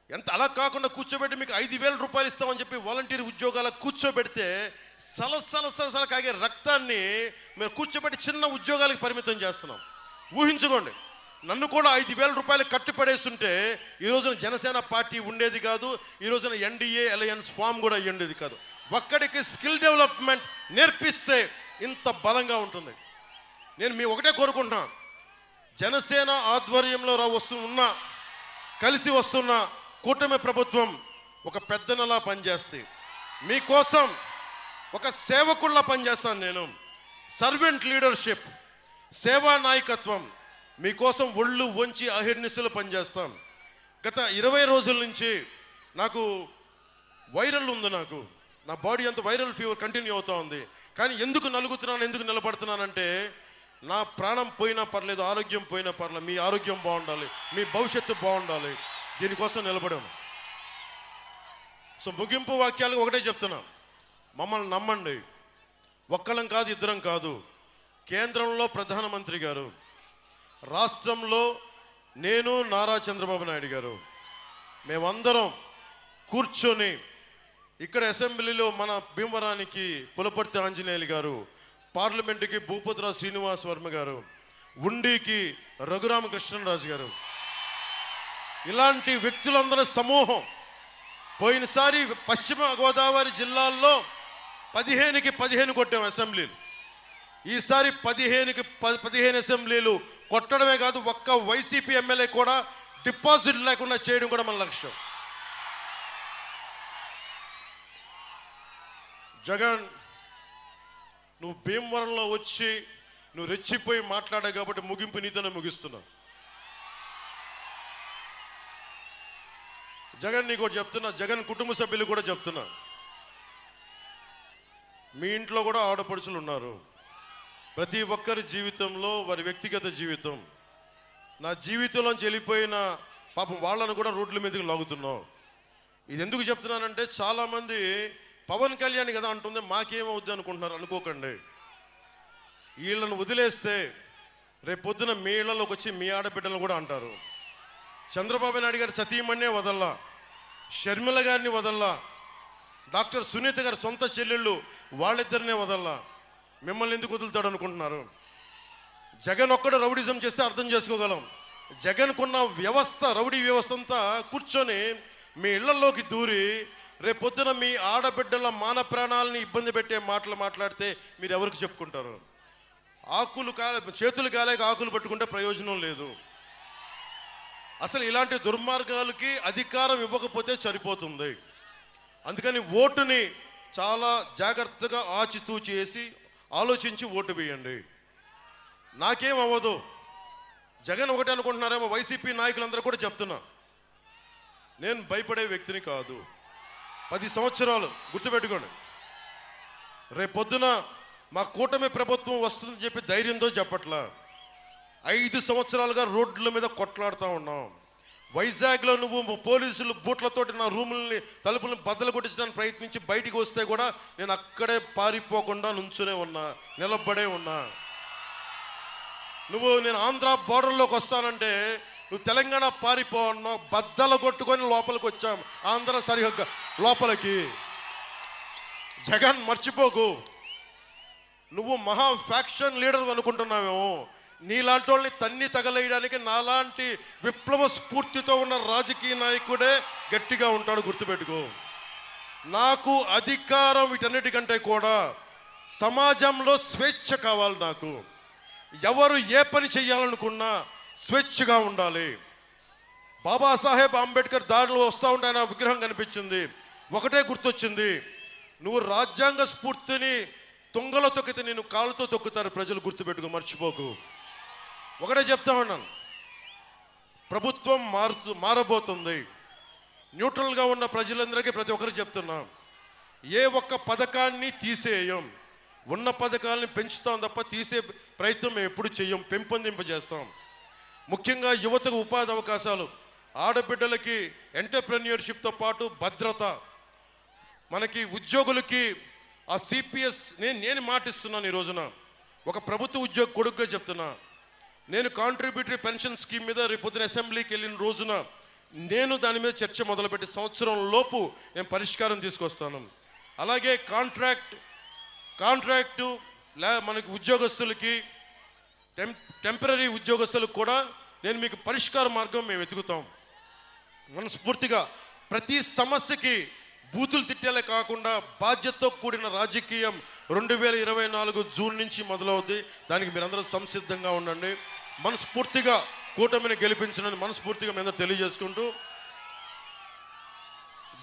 ఎంత అలా కాకుండా కూర్చోబెట్టి మీకు 5,000 రూపాయలు ఇస్తామని చెప్పి వాలంటీర్ ఉద్యోగాలకు కూర్చోబెడితే సలసల కాగే రక్తాన్ని మీరు కూర్చోబెట్టి చిన్న ఉద్యోగాలకు పరిమితం చేస్తున్నాం. ఊహించుకోండి, నన్ను కూడా 5,000 రూపాయలు కట్టుపడేస్తుంటే ఈ రోజున జనసేన పార్టీ ఉండేది కాదు, ఈ రోజున ఎన్డీఏ అలయన్స్ ఫామ్ కూడా అయ్యేది కాదు. ఒక్కడికి స్కిల్ డెవలప్మెంట్ నేర్పిస్తే ఇంత బలంగా ఉంటుంది. నేను మీ ఒకటే కోరుకుంటున్నాను, జనసేన ఆధ్వర్యంలో వస్తున్న కలిసి వస్తున్న కూటమి ప్రభుత్వం ఒక పెద్దనలా పనిచేస్తే మీకోసం ఒక సేవకుల్లా పనిచేస్తాను. నేను సర్వెంట్ లీడర్షిప్, సేవా నాయకత్వం మీకోసం ఒళ్ళు వంచి అహిర్నిశలు పనిచేస్తాం. గత 20 రోజుల నుంచి నాకు వైరల్ ఉంది. నా బాడీ అంతా వైరల్ ఫీవర్ కంటిన్యూ అవుతా ఉంది. కానీ ఎందుకు నలుగుతున్నాను, ఎందుకు నిలబడుతున్నానంటే నా ప్రాణం పోయినా పర్లేదు, ఆరోగ్యం పోయినా పర్లేదు, మీ ఆరోగ్యం బాగుండాలి, మీ భవిష్యత్తు బాగుండాలి, దీనికోసం నిలబడాం. సో ముగింపు వాక్యాలు ఒకటే చెప్తున్నా, మమ్మల్ని నమ్మండి. ఒక్కళ్ళం కాదు, ఇద్దరం కాదు. కేంద్రంలో ప్రధానమంత్రి గారు, రాష్ట్రంలో నేను నారా చంద్రబాబు నాయుడు గారు, మేమందరం కూర్చొని ఇక్కడ అసెంబ్లీలో మన భీమవరానికి పులపర్తి ఆంజనేయులు గారు, పార్లమెంటుకి భూపతిరావు శ్రీనివాస్ వర్మ గారు, ఉండికి రఘురామకృష్ణరాజు గారు, ఇలాంటి వ్యక్తులందరూ సమూహం. పోయినసారి పశ్చిమ గోదావరి జిల్లాల్లో 15కి 15 కొట్టాం అసెంబ్లీలు. ఈసారి 15కి 15 అసెంబ్లీలు కొట్టడమే కాదు, ఒక్క వైసీపీ ఎమ్మెల్యే కూడా డిపాజిట్ లేకుండా చేయడం కూడా మన లక్ష్యం. జగన్, నువ్వు భీమవరంలో వచ్చి నువ్వు రెచ్చిపోయి మాట్లాడావు కాబట్టి ముగింపు నీతోనే ముగిస్తున్నా. జగన్ నీకు చెప్తున్నా, జగన్ కుటుంబ సభ్యులు కూడా చెప్తున్నా, మీ ఇంట్లో కూడా ఆడపడుచులు ఉన్నారు. ప్రతి ఒక్కరి జీవితంలో వారి వ్యక్తిగత జీవితం. నా జీవితంలోంచి వెళ్ళిపోయిన పాపం వాళ్ళను కూడా రోడ్ల మీదకి లాగుతున్నావు. ఇది ఎందుకు చెప్తున్నానంటే చాలా మంది పవన్ కళ్యాణ్ కదా అంటుంది, మాకేమవుద్ది అనుకుంటున్నారు. అనుకోకండి. వీళ్ళను వదిలేస్తే రేపొద్దున మీ ఇళ్లలోకి వచ్చి మీ ఆడబిడ్డలను కూడా అంటారు. చంద్రబాబు నాయుడు గారి సతీమణ్ణే వదల్లా, షర్మిల గారిని వదల్లా, డాక్టర్ సునీత గారి సొంత చెల్లెళ్ళు వాళ్ళిద్దరినే వదల్లా. మిమ్మల్ని ఎందుకు వదులుతాడు అనుకుంటున్నారు? జగన్ ఒక్కడు రౌడీజం చేస్తే అర్థం చేసుకోగలం. జగన్కున్న వ్యవస్థ, రౌడీ వ్యవస్థ అంతా కూర్చొని మీ ఇళ్లలోకి దూరి రేపొద్దున మీ ఆడబిడ్డల మాన ప్రాణాలని ఇబ్బంది పెట్టే మాటలు మాట్లాడితే మీరు ఎవరికి చెప్పుకుంటారు? చేతులు కాలేక ఆకులు పట్టుకుంటే ప్రయోజనం లేదు. అసలు ఇలాంటి దుర్మార్గాలకి అధికారం ఇవ్వకపోతే సరిపోతుంది. అందుకని ఓటుని చాలా జాగ్రత్తగా ఆచితూచి చేసి ఆలోచించి ఓటు వేయండి. నాకేం అవ్వదు. జగన్ ఒకటే అనుకుంటున్నారేమో, వైసీపీ నాయకులందరూ కూడా చెప్తున్నా, నేను భయపడే వ్యక్తిని కాదు. 10 సంవత్సరాలు గుర్తుపెట్టుకోండి. రేపొద్దున మా కూటమి ప్రభుత్వం వస్తుందని చెప్పి ధైర్యంతో చెప్పట్లా. 5 సంవత్సరాలుగా రోడ్ల మీద కొట్లాడుతూ ఉన్నాం. వైజాగ్లో నువ్వు పోలీసులు బూట్లతోటి నా రూముల్ని తలుపులను బద్దలు కొట్టించడానికి ప్రయత్నించి బయటికి వస్తే కూడా నేను అక్కడే పారిపోకుండా నుంచునే ఉన్నా, నిలబడే ఉన్నా. నేను ఆంధ్ర బోర్డర్లోకి వస్తానంటే నువ్వు తెలంగాణ పారిపో అన్నావు, బద్దలు కొట్టుకొని లోపలికి వచ్చాం ఆంధ్ర సరిహద్దు లోపలికి. జగన్ మర్చిపోకు, నువ్వు మహా ఫ్యాక్షన్ లీడర్ అనుకుంటున్నావేమో. నీలాంటి వాళ్ళని తన్ని తగలేయడానికి నాలాంటి విప్లవ స్ఫూర్తితో ఉన్న రాజకీయ నాయకుడే గట్టిగా ఉంటాడు, గుర్తుపెట్టుకో. నాకు అధికారం వీటన్నిటికంటే కూడా సమాజంలో స్వేచ్ఛ కావాలి. నాకు ఎవరు ఏ పని చేయాలనుకున్నా స్వేచ్ఛగా ఉండాలి. బాబాసాహెబ్ అంబేద్కర్ దారిలో వస్తూ ఉంటే ఆయన విగ్రహం కనిపించింది. ఒకటే గుర్తొచ్చింది, నువ్వు రాజ్యాంగ స్ఫూర్తిని తుంగలో తొక్కితే నేను కాళ్ళతో తొక్కుతారు ప్రజలు, గుర్తుపెట్టుకో, మర్చిపోకు. ఒకటే చెప్తా ఉన్నాను, ప్రభుత్వం మారబోతుంది. న్యూట్రల్గా ఉన్న ప్రజలందరికీ ప్రతి ఒక్కరు చెప్తున్నాం, ఏ ఒక్క పథకాన్ని తీసేయం. ఉన్న పథకాలని పెంచుతాం తప్ప తీసే ప్రయత్నం మేము ఎప్పుడు చెయ్యం, పెంపొందింపజేస్తాం. ముఖ్యంగా యువతకు ఉపాధి అవకాశాలు, ఆడబిడ్డలకి ఎంటర్ప్రెన్యూర్షిప్తో పాటు భద్రత, మనకి ఉద్యోగులకి ఆ సిపిఎస్. నేను మాటిస్తున్నాను ఈ రోజున, ఒక ప్రభుత్వ ఉద్యోగ కొడుకుగా చెప్తున్నా, నేను కాంట్రిబ్యూటరీ పెన్షన్ స్కీమ్ మీద రేపొద్దున అసెంబ్లీకి వెళ్ళిన రోజున నేను దాని మీద చర్చ మొదలుపెట్టి సంవత్సరం లోపు నేను పరిష్కారం తీసుకొస్తాను. అలాగే కాంట్రాక్టు మనకి ఉద్యోగస్తులకి, టెంపరీ ఉద్యోగస్తులకు కూడా నేను మీకు పరిష్కార మార్గం మేము వెతుకుతాం. మనస్ఫూర్తిగా ప్రతి సమస్యకి బూతులు తిట్టేలే కాకుండా బాధ్యతతో కూడిన రాజకీయం 2024 జూన్ నుంచి మొదలవుతుంది. దానికి మీరందరూ సంసిద్ధంగా ఉండండి. మనస్ఫూర్తిగా కూటమిని గెలిపించనని మనస్ఫూర్తిగా మీద తెలియజేసుకుంటూ,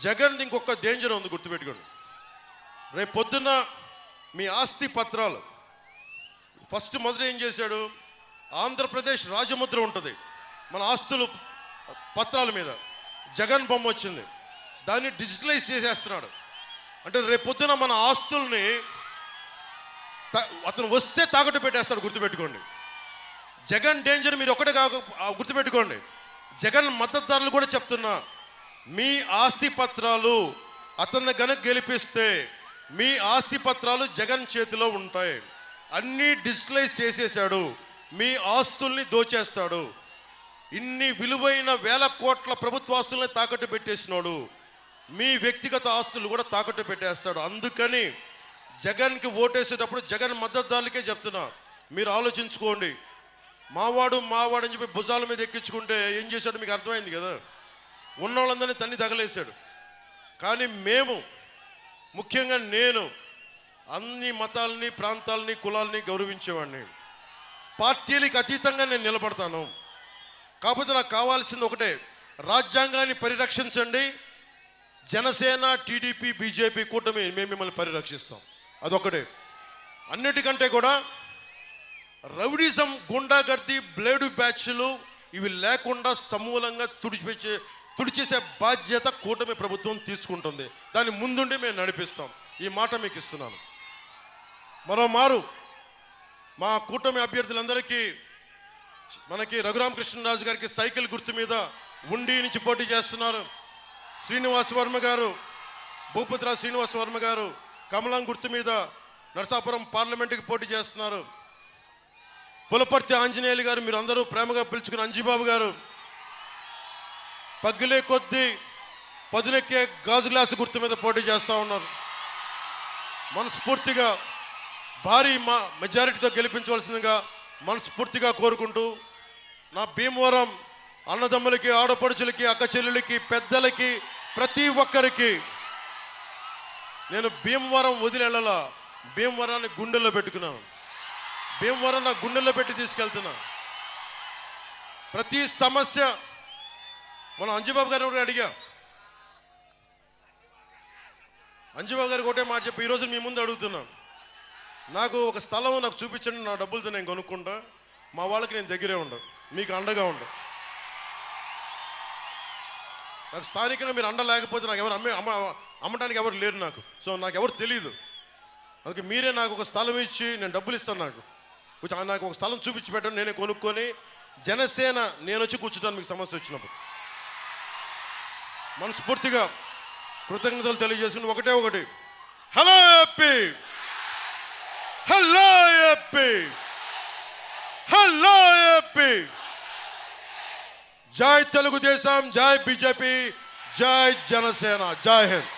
జగన్ ఇంకొక డేంజర్ ఉంది, గుర్తుపెట్టుకోండి. రేపు పొద్దున్న మీ ఆస్తి పత్రాలు ఫస్ట్ మొదట ఏం చేశాడు, ఆంధ్రప్రదేశ్ రాజముద్ర ఉంటుంది మన ఆస్తులు పత్రాల మీద, జగన్ బొమ్మ వచ్చింది, దాన్ని డిజిటలైజ్ చేసేస్తున్నాడు. అంటే రేపు పొద్దున మన ఆస్తుల్ని అతను వస్తే తాకట్టు పెట్టేస్తాడు, గుర్తుపెట్టుకోండి. జగన్ డేంజర్ మీరు ఒకటే గుర్తుపెట్టుకోండి. జగన్ మద్దతుదారులు కూడా చెప్తున్నా, మీ ఆస్తి పత్రాలు అతన్ని గనక గెలిపిస్తే మీ ఆస్తి పత్రాలు జగన్ చేతిలో ఉంటాయి. అన్నీ డిజిటలైజ్ చేసేశాడు, మీ ఆస్తుల్ని దోచేస్తాడు. ఇన్ని విలువైన వేల కోట్ల ప్రభుత్వ ఆస్తుల్ని తాకట్టు పెట్టేసినాడు, మీ వ్యక్తిగత ఆస్తులు కూడా తాకట్టు పెట్టేస్తాడు. అందుకని జగన్కి ఓటేసేటప్పుడు జగన్ మద్దతుదారులకే చెప్తున్నా, మీరు ఆలోచించుకోండి. మావాడు అని చెప్పి భుజాల మీద ఎక్కించుకుంటే ఏం చేశాడు మీకు అర్థమైంది కదా. ఉన్న వాళ్ళందరినీ తన్ని తగలేశాడు. కానీ మేము, ముఖ్యంగా నేను, అన్ని మతాలని, ప్రాంతాలని, కులాలని గౌరవించేవాడిని. పార్టీలకు అతీతంగా నేను నిలబడతాను. కాకపోతే నాకు కావాల్సింది ఒకటే, రాజ్యాంగాన్ని పరిరక్షించండి. జనసేన, టీడీపీ, బీజేపీ కూటమి మేము మిమ్మల్ని పరిరక్షిస్తాం. అదొకటే. అన్నిటికంటే కూడా రౌడీజం, గుండాగర్దీ, బ్లేడు బ్యాచ్లు ఇవి లేకుండా సమూలంగా తుడిచేసే బాధ్యత కూటమి ప్రభుత్వం తీసుకుంటుంది. దాని ముందుండి మేము నడిపిస్తాం. ఈ మాట మీకు ఇస్తున్నాను. మరోమారు మా కూటమి అభ్యర్థులందరికీ, మనకి రఘురామకృష్ణరాజు గారికి సైకిల్ గుర్తు మీద ఉండి నుంచి పోటీ చేస్తున్నారు. శ్రీనివాస్ వర్మ గారు, భూపతిరాజు శ్రీనివాస్ వర్మ గారు కమలం గుర్తు మీద నరసాపురం పార్లమెంటుకి పోటీ చేస్తున్నారు. పులపర్తి ఆంజనేయులు గారు, మీరు అందరూ ప్రేమగా పిలుచుకున్న అంజిబాబు గారు పగ్గిలే కొద్దీ పదునెక్కే గాజు గ్లాసు గుర్తు మీద పోటీ చేస్తూ ఉన్నారు. మనస్ఫూర్తిగా భారీ మెజారిటీతో గెలిపించవలసిందిగా మనస్ఫూర్తిగా కోరుకుంటూ, నా భీమవరం అన్నదమ్ములకి, ఆడపడుచులకి, అక్క చెల్లెలకి, పెద్దలకి, ప్రతి ఒక్కరికి నేను భీమవరం వదిలేళ్ళలా భీమవరాన్ని గుండెల్లో పెట్టుకున్నాను. భీమవరం నా గుండెల్లో పెట్టి తీసుకెళ్తున్నా. ప్రతి సమస్య మనం అంజుబాబు గారిని కూడా అడిగా. అంజుబాబు గారికి ఒకటే మాట చెప్పి ఈరోజు మీ ముందు అడుగుతున్నాను. నాకు ఒక స్థలం నాకు చూపించండి, నా డబ్బులతో నేను కొనుక్కుంటా, మా వాళ్ళకి నేను దగ్గరే ఉండ, మీకు అండగా ఉండ. నాకు స్థానికంగా మీరు అండ లేకపోతే నాకు ఎవరు అమ్మడానికి ఎవరు లేరు నాకు. సో నాకు ఎవరు తెలియదు. అందుకే మీరే నాకు ఒక స్థలం ఇచ్చి నేను డబ్బులు ఇస్తాను. నాకు ఒక స్థలం చూపించి పెట్టండి, నేనే కొనుక్కొని జనసేన నేను వచ్చి కూర్చుంటాను మీకు సమస్య వచ్చినప్పుడు. మనస్ఫూర్తిగా కృతజ్ఞతలు తెలియజేసుకుని ఒకటి, hello AP, hello AP, hello AP, జై తెలుగుదేశం, జై బీజేపీ, జై జనసేన, జై హింద్.